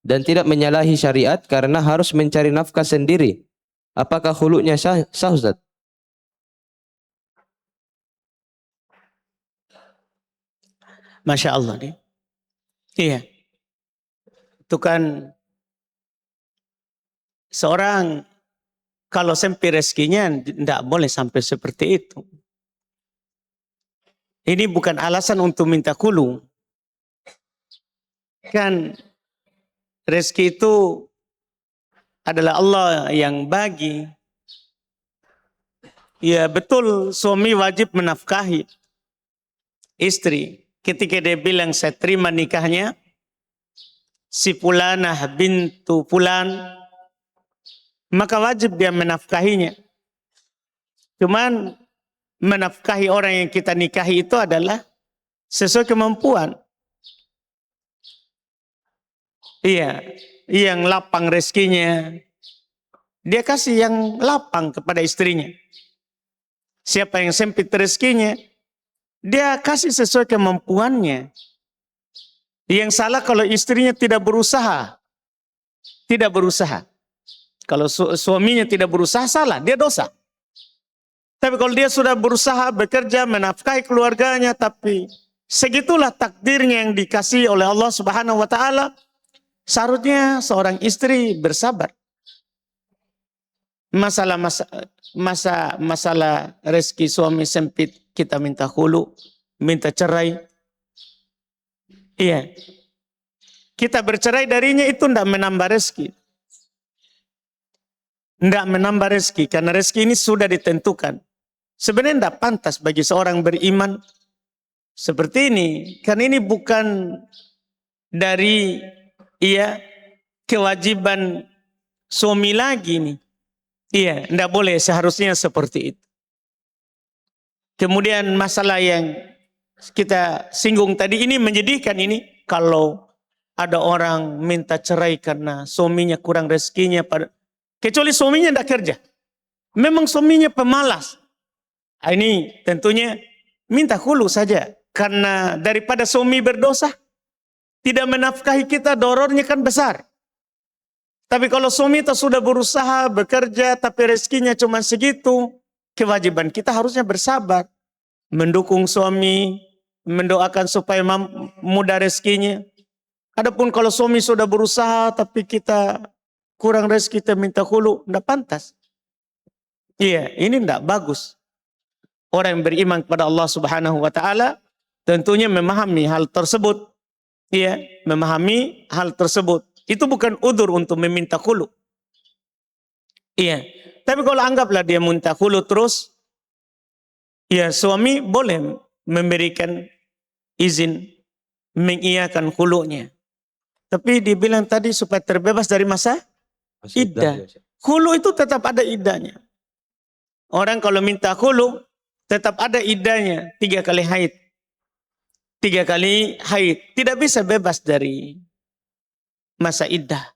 Speaker 1: dan tidak menyalahi syariat karena harus mencari nafkah sendiri. Apakah khulunya sah, Ustaz?
Speaker 2: Masya Allah nih. Iya. Itu kan seorang kalau sempit rezekinya tidak boleh sampai seperti itu. Ini bukan alasan untuk minta khulu. Kan rezeki itu adalah Allah yang bagi. Ya betul, suami wajib menafkahi istri. Ketika dia bilang saya terima nikahnya si Fulanah bintu Fulan, maka wajib dia menafkahinya. Cuman menafkahi orang yang kita nikahi itu adalah sesuai kemampuan. Iya, yang lapang rezekinya, dia kasih yang lapang kepada istrinya. Siapa yang sempit rezekinya, dia kasih sesuai kemampuannya. Yang salah kalau istrinya tidak berusaha. Tidak berusaha. Kalau suaminya tidak berusaha, salah, dia dosa. Tapi kalau dia sudah berusaha bekerja, menafkahi keluarganya, tapi segitulah takdirnya yang dikasih oleh Allah Subhanahu wa taala, seharusnya seorang istri bersabar. Masalah rezeki suami sempit, kita minta khulu, minta cerai. Iya. Kita bercerai darinya itu tidak menambah rezeki. Tidak menambah rezeki, karena rezeki ini sudah ditentukan. Sebenarnya tidak pantas bagi seorang beriman seperti ini. Karena ini bukan dari kewajiban suami lagi nih. Iya, tidak boleh, seharusnya seperti itu. Kemudian masalah yang kita singgung tadi ini menyedihkan ini. Kalau ada orang minta cerai karena suaminya kurang rezekinya. Kecuali suaminya tidak kerja. Memang suaminya pemalas. Ini tentunya minta khulu saja. Karena daripada suami berdosa, tidak menafkahi kita, dorornya kan besar. Tapi kalau suami itu sudah berusaha, bekerja, tapi rezekinya cuma segitu, kewajiban kita harusnya bersabar. Mendukung suami, mendoakan supaya mudah rezekinya. Adapun kalau suami sudah berusaha, tapi kita kurang rezeki, kita minta khulu, tidak pantas. Iya, ini tidak bagus. Orang yang beriman kepada Allah Subhanahu wa taala tentunya memahami hal tersebut. Iya, memahami hal tersebut. Itu bukan udzur untuk meminta khulu. Iya. Tapi kalau anggaplah dia minta khulu terus, ya suami boleh memberikan izin mengiyakan khulunya. Tapi dibilang tadi supaya terbebas dari masa iddah. Khulu itu tetap ada iddahnya. Orang kalau minta khulu tetap ada iddahnya 3 kali haid. 3 kali haid. Tidak bisa bebas dari masa iddah.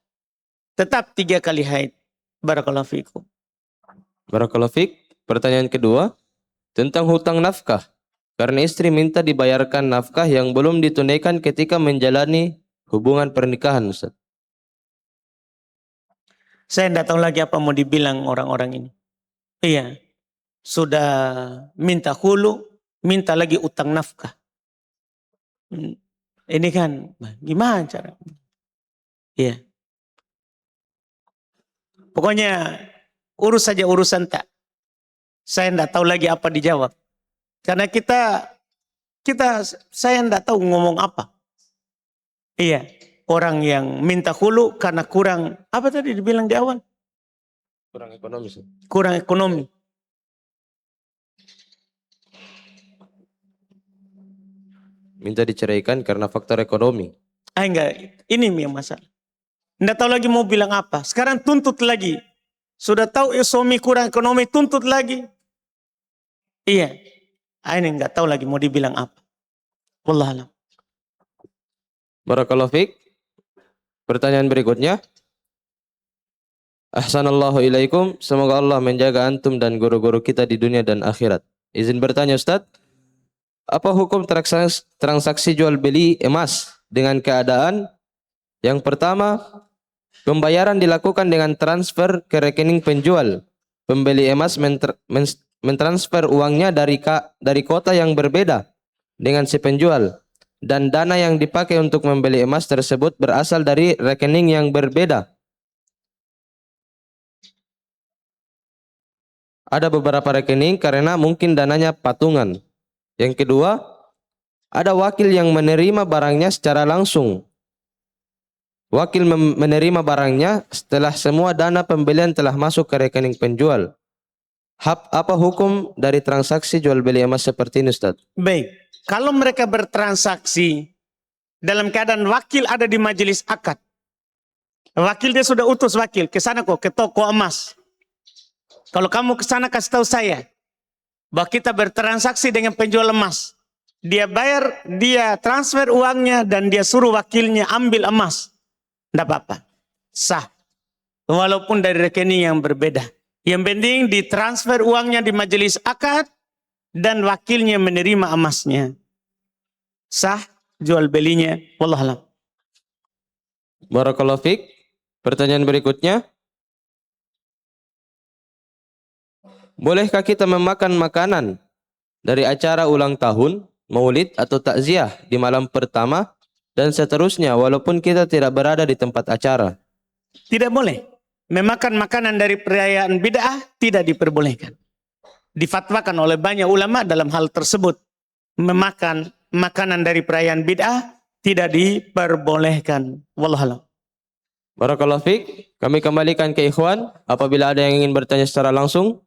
Speaker 2: Tetap 3 kali haid. Barakallahu fikum.
Speaker 1: Barakallahu fik. Pertanyaan kedua tentang hutang nafkah. Karena istri minta dibayarkan nafkah yang belum ditunaikan ketika menjalani hubungan pernikahan, Ustaz.
Speaker 2: Saya tidak tahu lagi apa mau dibilang orang-orang ini. Iya. Sudah minta khulu, minta lagi utang nafkah. Ini kan gimana cara? Iya. Pokoknya urus saja urusan tak. Saya tidak tahu lagi apa dijawab. Karena saya tidak tahu ngomong apa. Iya. Orang yang minta khulu karena kurang, apa tadi dibilang di awal?
Speaker 1: Kurang ekonomi, Ustaz.
Speaker 2: Kurang ekonomi.
Speaker 1: Minta diceraikan karena faktor ekonomi.
Speaker 2: Enggak, ini yang masalah. Tidak tahu lagi mau bilang apa. Sekarang tuntut lagi. Sudah tahu suami kurang ekonomi, tuntut lagi. Iya. Ini enggak tahu lagi mau dibilang apa. Wallahualam.
Speaker 1: Barakallahu fiik. Pertanyaan berikutnya. Ahsanallahu ilaikum. Semoga Allah menjaga antum dan guru-guru kita di dunia dan akhirat. Izin bertanya, Ustaz. Apa hukum transaksi jual beli emas dengan keadaan yang pertama, pembayaran dilakukan dengan transfer ke rekening penjual. Pembeli emas mentransfer uangnya dari kota yang berbeda dengan si penjual. Dan dana yang dipakai untuk membeli emas tersebut berasal dari rekening yang berbeda. Ada beberapa rekening karena mungkin dananya patungan. Yang kedua, ada wakil yang menerima barangnya secara langsung. Wakil menerima barangnya setelah semua dana pembelian telah masuk ke rekening penjual. Apa hukum dari transaksi jual beli emas seperti ini, Ustaz?
Speaker 2: Baik, kalau mereka bertransaksi dalam keadaan wakil ada di majelis akad. Wakil dia sudah utus wakil ke sana kok, ke toko emas. Kalau kamu ke sana kasih tahu saya bahwa kita bertransaksi dengan penjual emas. Dia bayar, dia transfer uangnya dan dia suruh wakilnya ambil emas. Tidak apa-apa. Sah. Walaupun dari rekening yang berbeda. Yang penting ditransfer uangnya di majelis akad dan wakilnya menerima emasnya. Sah jual belinya. Wallahualam.
Speaker 1: Barakallahu fiik. Pertanyaan berikutnya. Bolehkah kita memakan makanan dari acara ulang tahun, maulid atau takziah di malam pertama dan seterusnya walaupun kita tidak berada di tempat acara?
Speaker 2: Tidak boleh. Memakan makanan dari perayaan bid'ah tidak diperbolehkan. Difatwakan oleh banyak ulama dalam hal tersebut. Memakan makanan dari perayaan bid'ah tidak diperbolehkan. Wallahualam.
Speaker 1: Barakallahu fiik. Kami kembalikan ke ikhwan apabila ada yang ingin bertanya secara langsung.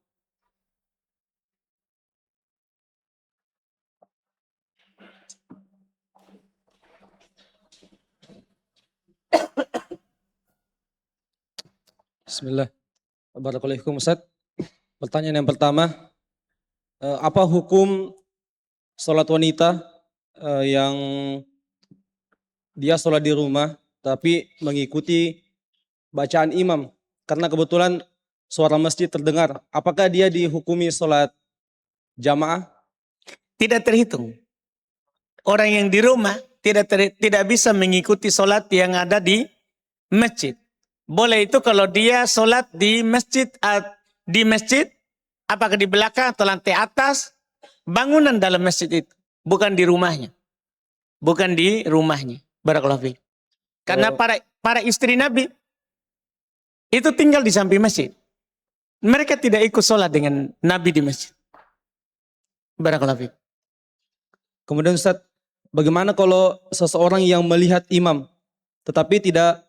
Speaker 6: Bismillah. Barakallahu Ustaz. Pertanyaan yang pertama, apa hukum sholat wanita yang dia sholat di rumah tapi mengikuti bacaan imam? Karena kebetulan suara masjid terdengar. Apakah dia dihukumi sholat jamaah?
Speaker 2: Tidak terhitung. Orang yang di rumah tidak bisa mengikuti sholat yang ada di masjid. Boleh itu kalau dia sholat di masjid, apakah di belakang atau lantai atas, bangunan dalam masjid itu, bukan di rumahnya. Bukan di rumahnya. Barakallahu fiik. Karena para istri Nabi itu tinggal di samping masjid. Mereka tidak ikut sholat dengan Nabi di masjid. Barakallahu fiik.
Speaker 6: Kemudian Ustaz, bagaimana kalau seseorang yang melihat imam tetapi tidak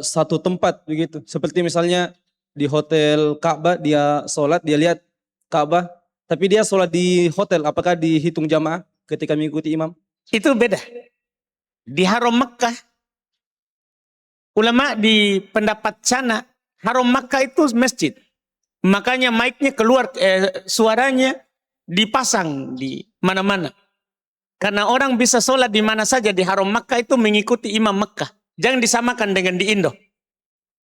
Speaker 6: satu tempat begitu? Seperti misalnya di hotel Ka'bah dia sholat, dia lihat Ka'bah, tapi dia sholat di hotel, apakah dihitung jamaah ketika mengikuti imam?
Speaker 2: Itu beda. Di Haram Makkah, ulama di pendapat sana, Haram Makkah itu masjid. Makanya mic-nya keluar, suaranya dipasang di mana-mana. Karena orang bisa sholat di mana saja di Haram Makkah itu mengikuti imam Makkah. Jangan disamakan dengan di Indo.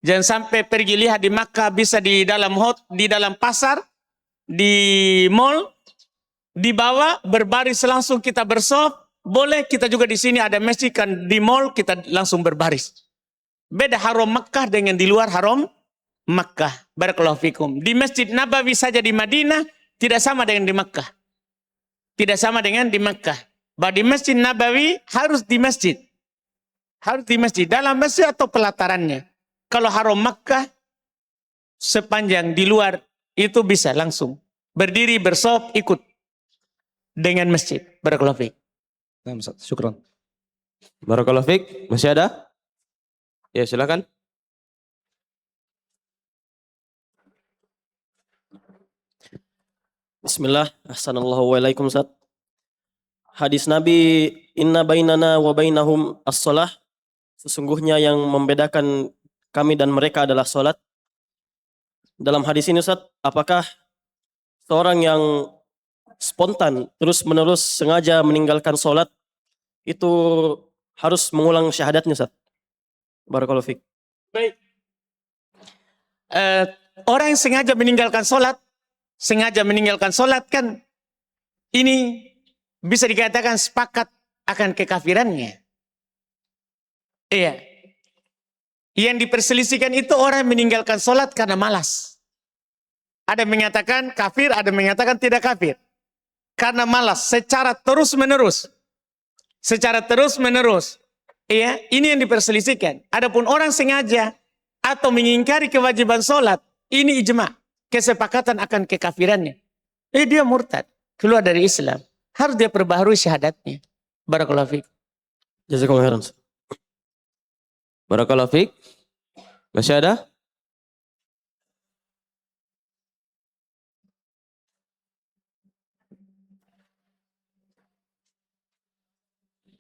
Speaker 2: Jangan sampai pergi lihat di Makkah bisa di dalam di dalam pasar, di mall, di bawah berbaris langsung kita bersaf. Boleh kita juga di sini ada masjid kan di mall kita langsung berbaris. Beda Haram Makkah dengan di luar Haram Makkah. Barakallahu fikum. Di Masjid Nabawi saja di Madinah tidak sama dengan di Makkah. Tidak sama dengan di Makkah. Bahwa di Masjid Nabawi harus di masjid. Harus di masjid. Dalam masjid atau pelatarannya. Kalau Haram Makkah sepanjang di luar itu bisa langsung. Berdiri, bersop, ikut. Dengan masjid. Barakallahu fiik.
Speaker 6: Nah, Ustaz, syukran.
Speaker 1: Barakallahu fiik. Masih ada? Ya, silakan.
Speaker 7: Bismillah, ahsanallahu waalaikum Ustaz. Hadis Nabi, inna bainana wa bainahum as-salah. Sesungguhnya yang membedakan kami dan mereka adalah salat. Dalam hadis ini Ustaz, apakah seorang yang spontan terus-menerus sengaja meninggalkan salat itu harus mengulang syahadatnya Ustaz? Barakallahu fiik.
Speaker 2: Baik. Orang yang sengaja meninggalkan sholat kan ini bisa dikatakan sepakat akan kekafirannya. Iya. Yang diperselisihkan itu orang yang meninggalkan sholat karena malas. Ada yang mengatakan kafir, ada yang mengatakan tidak kafir. Karena malas secara terus-menerus. Secara terus-menerus. Iya, ini yang diperselisihkan. Adapun orang sengaja atau mengingkari kewajiban sholat, ini ijma. Kesepakatan akan kekafirannya. Dia murtad. Keluar dari Islam. Harus dia perbaharui syahadatnya. Barakallahu fiik.
Speaker 7: Jazakallahu khairan.
Speaker 1: Barakallahu fiik. Masih ada?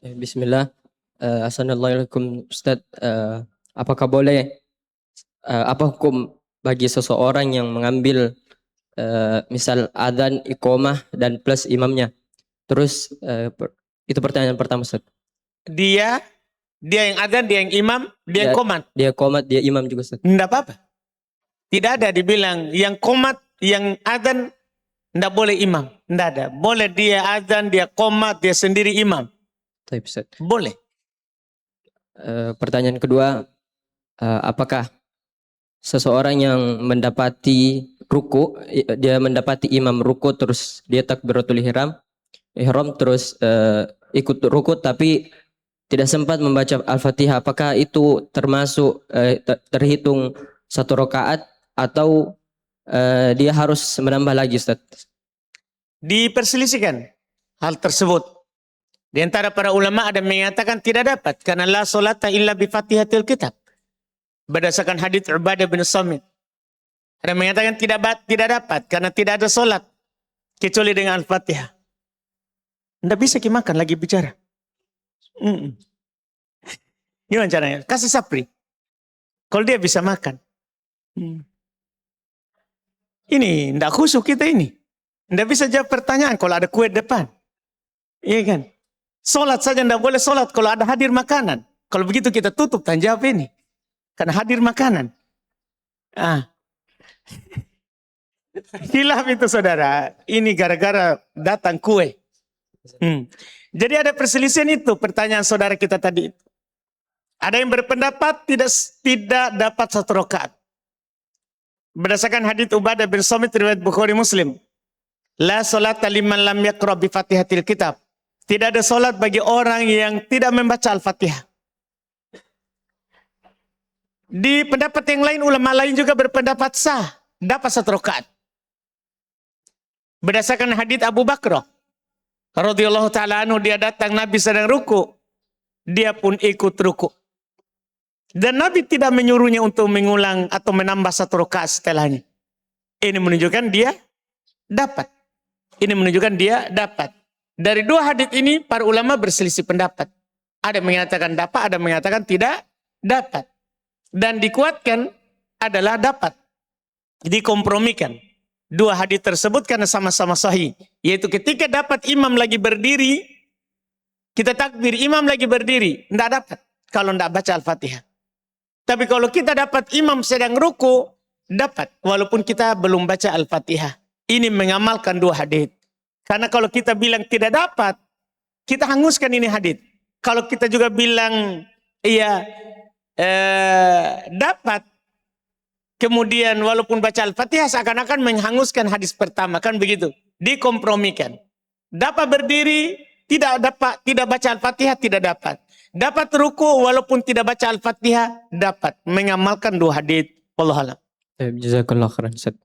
Speaker 8: Bismillah. Assalamualaikum Ustaz. Apakah boleh, apa hukum bagi seseorang yang mengambil misal adzan, iqamah dan plus imamnya? Terus itu pertanyaan pertama Ustaz.
Speaker 2: Dia yang adzan, dia yang imam, dia yang komat.
Speaker 8: Dia qomat, dia imam juga Ustaz.
Speaker 2: Tidak apa-apa. Tidak ada dibilang yang komat, yang adzan tidak boleh imam. Tidak ada. Boleh dia adzan, dia qomat, dia sendiri imam.
Speaker 8: Baik, Ustaz.
Speaker 2: Boleh.
Speaker 8: Pertanyaan kedua, apakah seseorang yang mendapati ruku, dia mendapati imam ruku terus dia takbiratul ihram terus ikut ruku tapi tidak sempat membaca Al-Fatihah, apakah itu termasuk terhitung satu rakaat atau dia harus menambah lagi, Ustaz?
Speaker 2: Diperselisihkan hal tersebut. Di antara para ulama ada yang mengatakan tidak dapat karena la salata illa bi Fatihatil Kitab. Berdasarkan hadits Ubadah bin Samit. Ada yang mengatakan tidak dapat karena tidak ada solat kecuali dengan Al-Fatihah. Tidak bisa kita makan lagi bicara. Gimana caranya? Kasih sapri. Kalau dia bisa makan. Ini tidak khusyuk kita ini. Tidak bisa jawab pertanyaan kalau ada kue depan. Iya kan? Solat saja tidak boleh solat kalau ada hadir makanan. Kalau begitu kita tutup dan jawab ini. Karena hadir makanan. Hilaf itu saudara. Ini gara-gara datang kue. Jadi ada perselisihan itu pertanyaan saudara kita tadi. Ada yang berpendapat tidak dapat satu rakaat. Berdasarkan hadits Ubadah bin Samit riwayat Bukhari Muslim. La salata liman lam yaqra bi Fatihatil Kitab. Tidak ada solat bagi orang yang tidak membaca Al-Fatihah. Di pendapat yang lain, ulama lain juga berpendapat sah. Dapat satu rakaat. Berdasarkan hadits Abu Bakar radhiyallahu ta'ala anhu, dia datang Nabi sedang ruku. Dia pun ikut ruku. Dan Nabi tidak menyuruhnya untuk mengulang atau menambah satu rakaat setelahnya. Ini menunjukkan dia dapat. Ini menunjukkan dia dapat. Dari dua hadits ini para ulama berselisih pendapat. Ada yang mengatakan dapat, ada yang mengatakan tidak dapat. Dan dikuatkan adalah dapat. Dikompromikan. Dua hadits tersebut karena sama-sama sahih. Yaitu ketika dapat imam lagi berdiri, kita takbir imam lagi berdiri. Tidak dapat kalau tidak baca Al-Fatihah. Tapi kalau kita dapat imam sedang ruku, dapat. Walaupun kita belum baca Al-Fatihah. Ini mengamalkan dua hadits. Karena kalau kita bilang tidak dapat, kita hanguskan ini hadits. Kalau kita juga bilang iya dapat, kemudian walaupun baca Al-Fatihah seakan-akan menghanguskan hadis pertama, kan begitu? Dikompromikan. Dapat berdiri, tidak baca Al-Fatihah, tidak dapat. Dapat ruku walaupun tidak baca Al-Fatihah, dapat. Mengamalkan dua hadits. Wallahu a'lam.
Speaker 8: Jazakallah khairan, Ustaz.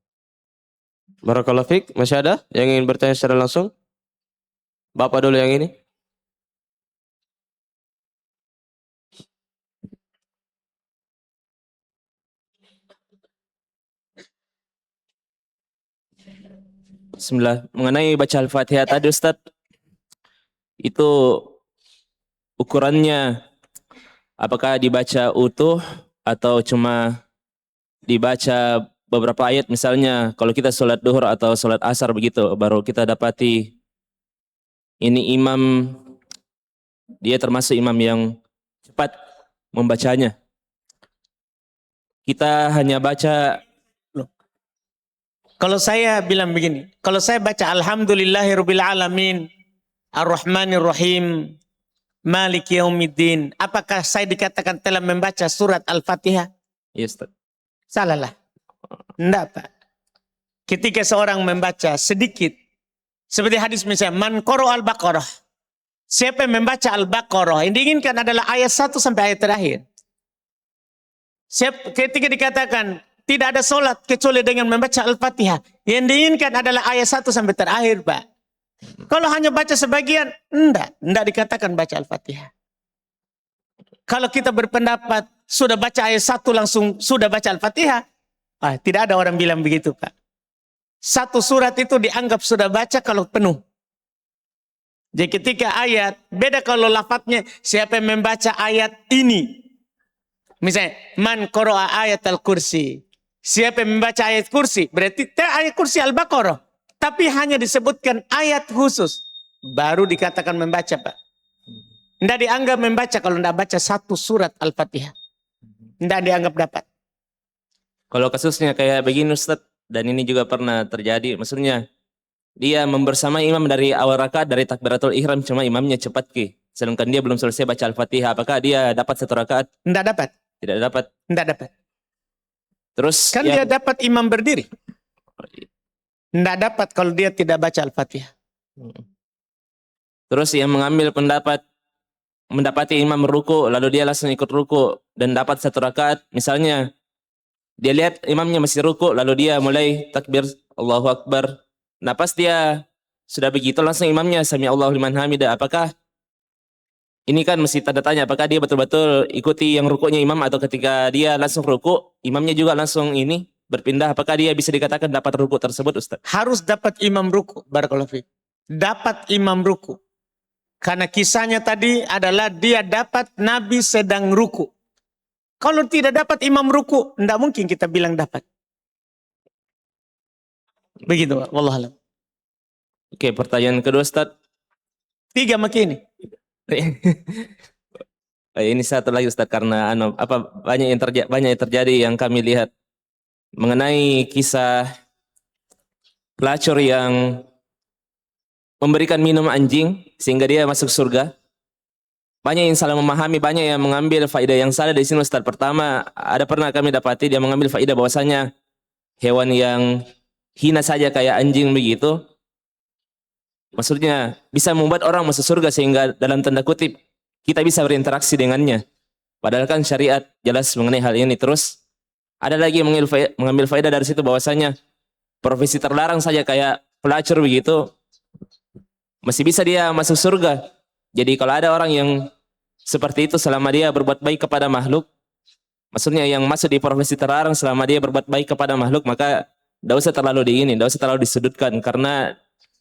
Speaker 1: Barakallahu fiik. Masih ada yang ingin bertanya secara langsung? Bapak dulu yang ini.
Speaker 9: Bismillah. Mengenai baca Al-Fatihah tadi Ustaz, itu ukurannya apakah dibaca utuh atau cuma dibaca beberapa ayat, misalnya kalau kita sholat duhur atau sholat asar begitu, baru kita dapati ini imam, dia termasuk imam yang cepat membacanya. Kita hanya baca.
Speaker 2: Kalau saya bilang begini, kalau saya baca Alhamdulillahirabbil alamin, Ar-Rahmanir Rahim, Maliki Yaumiddin, apakah saya dikatakan telah membaca surat Al-Fatihah?
Speaker 9: Iya, Ustaz.
Speaker 2: Salah lah. Tidak, Pak. Ketika seorang membaca sedikit, seperti hadis misalnya, Man qara al-Baqarah. Siapa yang membaca Al-Baqarah, yang diinginkan adalah ayat 1 sampai ayat terakhir. Ketika dikatakan, tidak ada solat kecuali dengan membaca Al-Fatihah. Yang diinginkan adalah ayat 1 sampai terakhir, Pak. Kalau hanya baca sebagian, tidak dikatakan baca Al-Fatihah. Kalau kita berpendapat, sudah baca ayat 1 langsung sudah baca Al-Fatihah, tidak ada orang bilang begitu, Pak. Satu surat itu dianggap sudah baca kalau penuh. Jadi ketika ayat, beda kalau lafadznya, siapa yang membaca ayat ini. Misalnya, Man qara'a ayat al-kursi. Siapa yang membaca ayat kursi, berarti ayat kursi Al-Baqarah. Tapi hanya disebutkan ayat khusus. Baru dikatakan membaca, Pak. Tidak dianggap membaca kalau tidak baca satu surat Al-Fatihah. Tidak dianggap dapat.
Speaker 9: Kalau kasusnya kayak begini Ustaz, dan ini juga pernah terjadi, maksudnya dia membersamai imam dari awal rakaat, dari takbiratul ihram, cuma imamnya cepat ki. sedangkan dia belum selesai baca Al-Fatihah, apakah dia dapat 1 rakaat?
Speaker 2: Tidak dapat.
Speaker 9: Tidak dapat.
Speaker 2: Tidak dapat.
Speaker 9: Terus
Speaker 2: Kan dia dapat imam berdiri. Tidak dapat kalau dia tidak baca Al-Fatihah.
Speaker 9: Terus yang mengambil pendapat mendapati imam ruku lalu dia langsung ikut ruku dan dapat 1 rakaat, misalnya dia lihat imamnya masih ruku lalu dia mulai takbir Allahu Akbar. Nah pas dia sudah begitu langsung imamnya sami Allahu liman hamidah, apakah ini kan mesti tanda tanya, apakah dia betul-betul ikuti yang rukunya imam atau ketika dia langsung ruku imamnya juga langsung ini berpindah, apakah dia bisa dikatakan dapat ruku tersebut, Ustaz?
Speaker 2: Harus dapat imam ruku. Barakallahu fiik. Dapat imam ruku. Karena kisahnya tadi adalah dia dapat Nabi sedang ruku. Kalau tidak dapat imam ruku, tidak mungkin kita bilang dapat. Begitu, wallahualam.
Speaker 9: Oke, pertanyaan kedua, Ustaz.
Speaker 2: 3 makini.
Speaker 9: Ini satu lagi, Ustaz, karena banyak yang terjadi yang kami lihat mengenai kisah pelacur yang memberikan minum anjing sehingga dia masuk surga. Banyak yang salah memahami, banyak yang mengambil faedah yang salah di sini, Ustaz. Pertama, ada pernah kami dapati dia mengambil faedah bahwasanya hewan yang hina saja kayak anjing begitu, maksudnya bisa membuat orang masuk surga sehingga dalam tanda kutip kita bisa berinteraksi dengannya. Padahal kan syariat jelas mengenai hal ini. Terus ada lagi yang mengambil faedah dari situ bahwasanya profesi terlarang saja kayak pelacur begitu masih bisa dia masuk surga. Jadi kalau ada orang yang seperti itu selama dia berbuat baik kepada makhluk, maksudnya yang masuk di profesi terlarang selama dia berbuat baik kepada makhluk, maka tidak usah terlalu disudutkan karena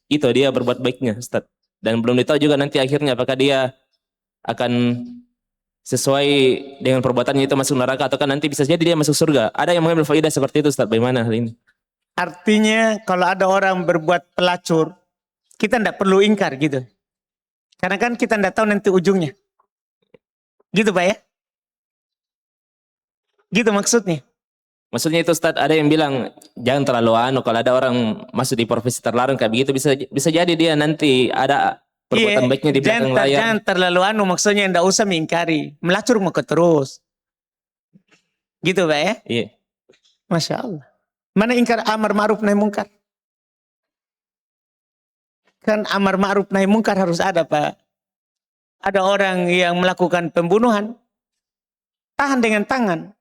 Speaker 9: itu dia berbuat baiknya, Ustaz. Dan belum ditahu juga nanti akhirnya apakah dia akan sesuai dengan perbuatannya itu masuk neraka ataukah nanti bisa jadi dia masuk surga. Ada yang mengambil faedah seperti itu, Ustaz. Bagaimana hal ini?
Speaker 2: Artinya kalau ada orang berbuat pelacur, kita tidak perlu ingkar gitu. Karena kan kita tidak tahu nanti ujungnya. Gitu Pak ya? Gitu maksudnya.
Speaker 9: Maksudnya itu, Ustaz, ada yang bilang jangan terlalu kalau ada orang masuk di profesi terlarang kayak begitu bisa jadi dia nanti ada perbuatan baiknya di belakang layar.
Speaker 2: Jangan terlalu maksudnya tidak usah mengingkari. Melacur mau terus. Gitu Pak ya?
Speaker 9: Iya.
Speaker 2: Masya Allah. Mana ingkar amar ma'ruf nahi mungkar? Kan amar ma'ruf nahi mungkar harus ada Pak. Ada orang yang melakukan pembunuhan, tahan dengan tangan.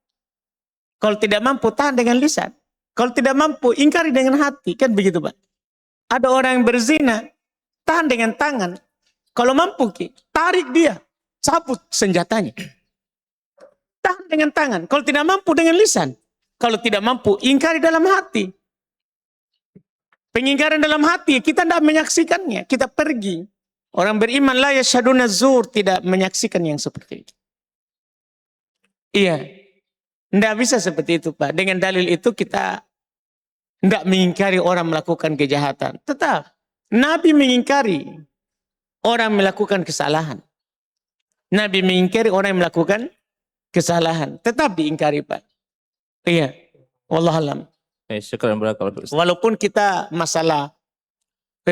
Speaker 2: Kalau tidak mampu, tahan dengan lisan. Kalau tidak mampu, ingkari dengan hati. Kan begitu Pak. Ada orang yang berzina, tahan dengan tangan. Kalau mampu, tarik dia. Cabut senjatanya. Tahan dengan tangan. Kalau tidak mampu, dengan lisan. Kalau tidak mampu, ingkari dalam hati. Pengingkaran dalam hati, kita tidak menyaksikannya. Kita pergi. Orang beriman la yasyhaduna zur, tidak menyaksikan yang seperti itu. Iya. Tidak bisa seperti itu Pak. Dengan dalil itu kita tidak mengingkari orang melakukan kejahatan. Tetap Nabi mengingkari orang melakukan kesalahan. Nabi mengingkari orang yang melakukan kesalahan. Tetap diingkari Pak. Iya. Wallahualam.
Speaker 9: Syukran barakallahu.
Speaker 2: Walaupun kita masalah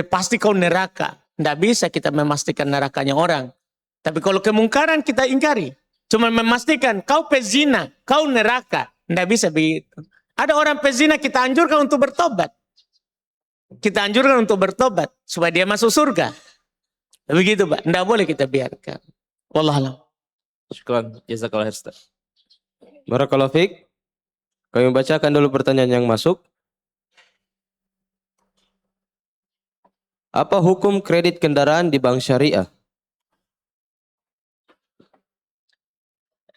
Speaker 2: pasti kau neraka. Tidak bisa kita memastikan nerakanya orang. Tapi kalau kemungkaran kita ingkari. Cuma memastikan kau pezina, kau neraka. Tidak bisa begitu. Ada orang pezina kita anjurkan untuk bertobat. Kita anjurkan untuk bertobat. Supaya dia masuk surga. Begitu Pak. Tidak boleh kita biarkan. Wallahualam.
Speaker 9: Syukran. Jazakallah khair, Ustaz.
Speaker 1: Barakallahu fiik. Kami bacakan dulu pertanyaan yang masuk. Apa hukum kredit kendaraan di bank syariah?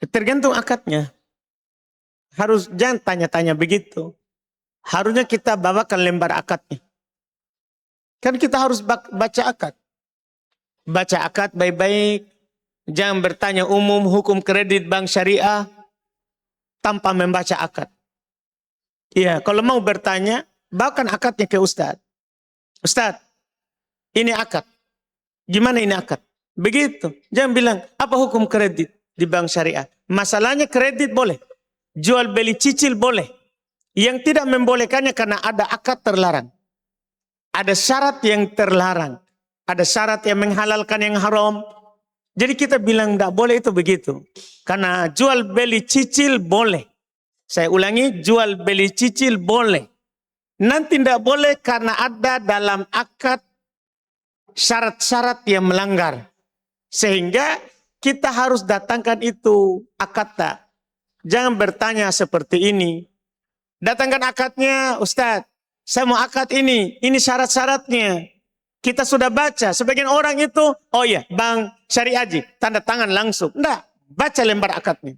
Speaker 2: Tergantung akadnya. Jangan tanya-tanya begitu. Harusnya kita bawakan lembar akadnya. Kan kita harus baca akad. Baca akad baik-baik. Jangan bertanya umum hukum kredit bank syariah tanpa membaca akad. Iya, kalau mau bertanya, bawakan akadnya ke Ustadz. Ustadz, ini akad. Gimana ini akad? Begitu. Jangan bilang, apa hukum kredit di bank syariah? Masalahnya kredit boleh. Jual beli cicil boleh. Yang tidak membolehkannya karena ada akad terlarang. Ada syarat yang terlarang. Ada syarat yang menghalalkan yang haram. Jadi kita bilang tidak boleh itu begitu. Karena jual beli cicil boleh. Saya ulangi, jual beli cicil boleh. Nanti tidak boleh karena ada dalam akad syarat-syarat yang melanggar. Sehingga kita harus datangkan itu akadnya. Jangan bertanya seperti ini. Datangkan akadnya, Ustadz. Saya mau akad ini syarat-syaratnya. Kita sudah baca. Sebagian orang itu, oh iya, Bang Syariaji, tanda tangan langsung. Enggak, baca lembar akadnya.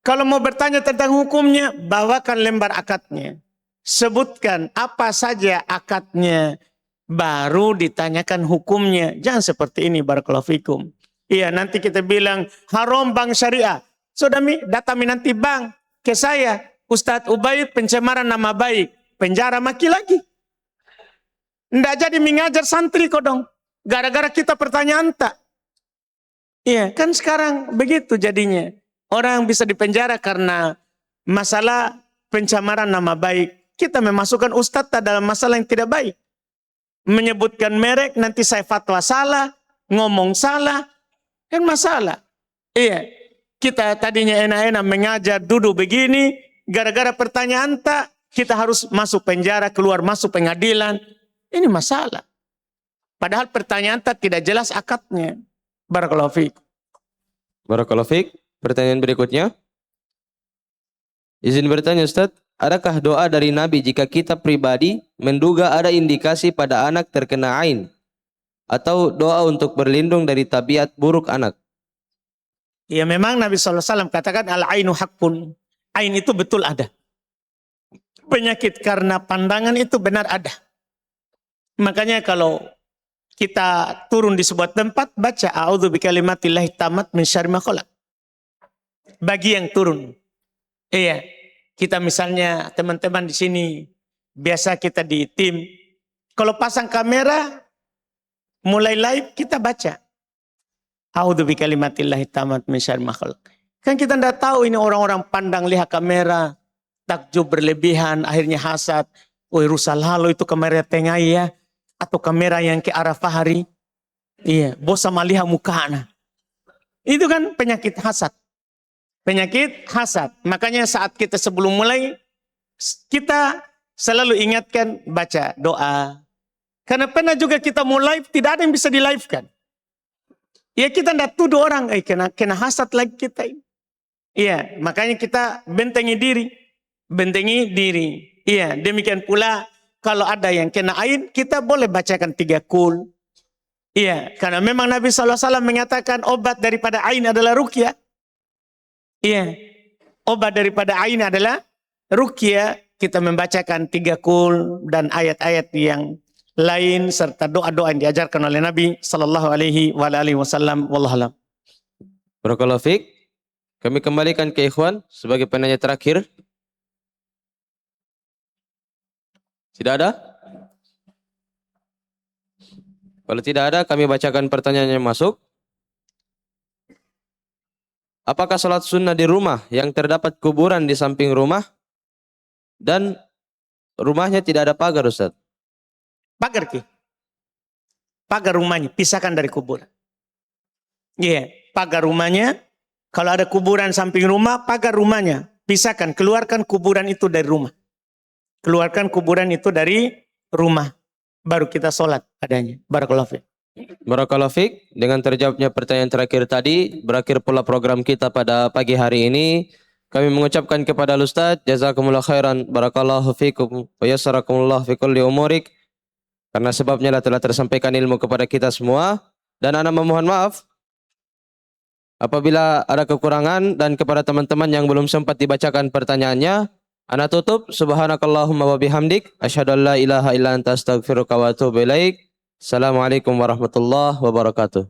Speaker 2: Kalau mau bertanya tentang hukumnya, bawakan lembar akadnya. Sebutkan apa saja akadnya. Baru ditanyakan hukumnya. Jangan seperti ini, barakallahu fikum. Iya, nanti kita bilang, haram Bang Syariah. Sudah datang nanti Bang ke saya. Ustadz Ubaid pencemaran nama baik. Penjara maki lagi. Nggak jadi mengajar santri kok dong. Gara-gara kita pertanyaan tak. Iya, kan sekarang begitu jadinya. Orang bisa dipenjara karena masalah pencemaran nama baik. Kita memasukkan ustadz dalam masalah yang tidak baik. Menyebutkan merek, nanti saya fatwa salah, ngomong salah. Kan masalah. Iya, kita tadinya enak-enak mengajar, duduk begini. Gara-gara pertanyaan tak, kita harus masuk penjara, keluar masuk pengadilan. Ini masalah. Padahal pertanyaan tak tidak jelas akadnya. Barakallahu fiik.
Speaker 1: Barakallahu fiik. Pertanyaan berikutnya. Izin bertanya Ustadz, adakah doa dari Nabi jika kita pribadi menduga ada indikasi pada anak terkena ain? Atau doa untuk berlindung dari tabiat buruk anak?
Speaker 2: Ya memang Nabi SAW katakan al-ainu haqqun. Ain itu betul ada. Penyakit karena pandangan itu benar ada. Makanya kalau kita turun di sebuah tempat, baca a'udzu bikalimatillahi tammat min syarri ma khalaq. Bagi yang turun. Iya, kita misalnya teman-teman di sini, biasa kita di tim, kalau pasang kamera, mulai live kita baca. A'udzu bikalimatillahi tammat min syarri ma khalaq. Kan kita tidak tahu ini orang-orang pandang lihat kamera, takjub berlebihan, akhirnya hasad. Woi rusak halo itu kamera tengah ya. Atau kamera yang ke arah Fahri. Iya, bos sama lihat mukanya. Itu kan penyakit hasad. Penyakit hasad. Makanya saat kita sebelum mulai, kita selalu ingatkan baca doa. Karena pernah juga kita mau live, tidak ada yang bisa di live kan. Ya kita tidak tuduh orang, kena hasad lagi kita ini. Iya, makanya kita bentengi diri. Bentengi diri. Iya, demikian pula kalau ada yang kena ain, kita boleh bacakan 3 kul. Iya, karena memang Nabi SAW mengatakan obat daripada ain adalah ruqyah. Iya, obat daripada ain adalah ruqyah. Kita membacakan 3 kul dan ayat-ayat yang lain serta doa-doa yang diajarkan oleh Nabi SAW. Wallahu a'lam.
Speaker 1: Barakallahu fiik. Kami kembalikan ke ikhwan sebagai penanya terakhir. Tidak ada? Kalau tidak ada, kami bacakan pertanyaan yang masuk. Apakah sholat sunnah di rumah yang terdapat kuburan di samping rumah dan rumahnya tidak ada pagar, Ustaz?
Speaker 2: Pagar ki. Pagar rumahnya, pisahkan dari kuburan. Iya, pagar rumahnya. Kalau ada kuburan samping rumah, pagar rumahnya. Pisahkan, keluarkan kuburan itu dari rumah. Keluarkan kuburan itu dari rumah. Baru kita sholat adanya. Barakallahu fiik.
Speaker 1: Barakallahu fiik. Dengan terjawabnya pertanyaan terakhir tadi, berakhir pula program kita pada pagi hari ini. Kami mengucapkan kepada Ustaz, jazakumullah khairan, barakallahu fiikum, wa yassarakumullah fi kulli umurik. Karena sebabnya telah tersampaikan ilmu kepada kita semua. Dan ana memohon maaf apabila ada kekurangan dan kepada teman-teman yang belum sempat dibacakan pertanyaannya. Ana tutup, subhanakallahumma wa bihamdik, asyhadu an la ilaha illa anta astaghfiruka wa atubu ilaik. Assalamualaikum warahmatullahi wabarakatuh.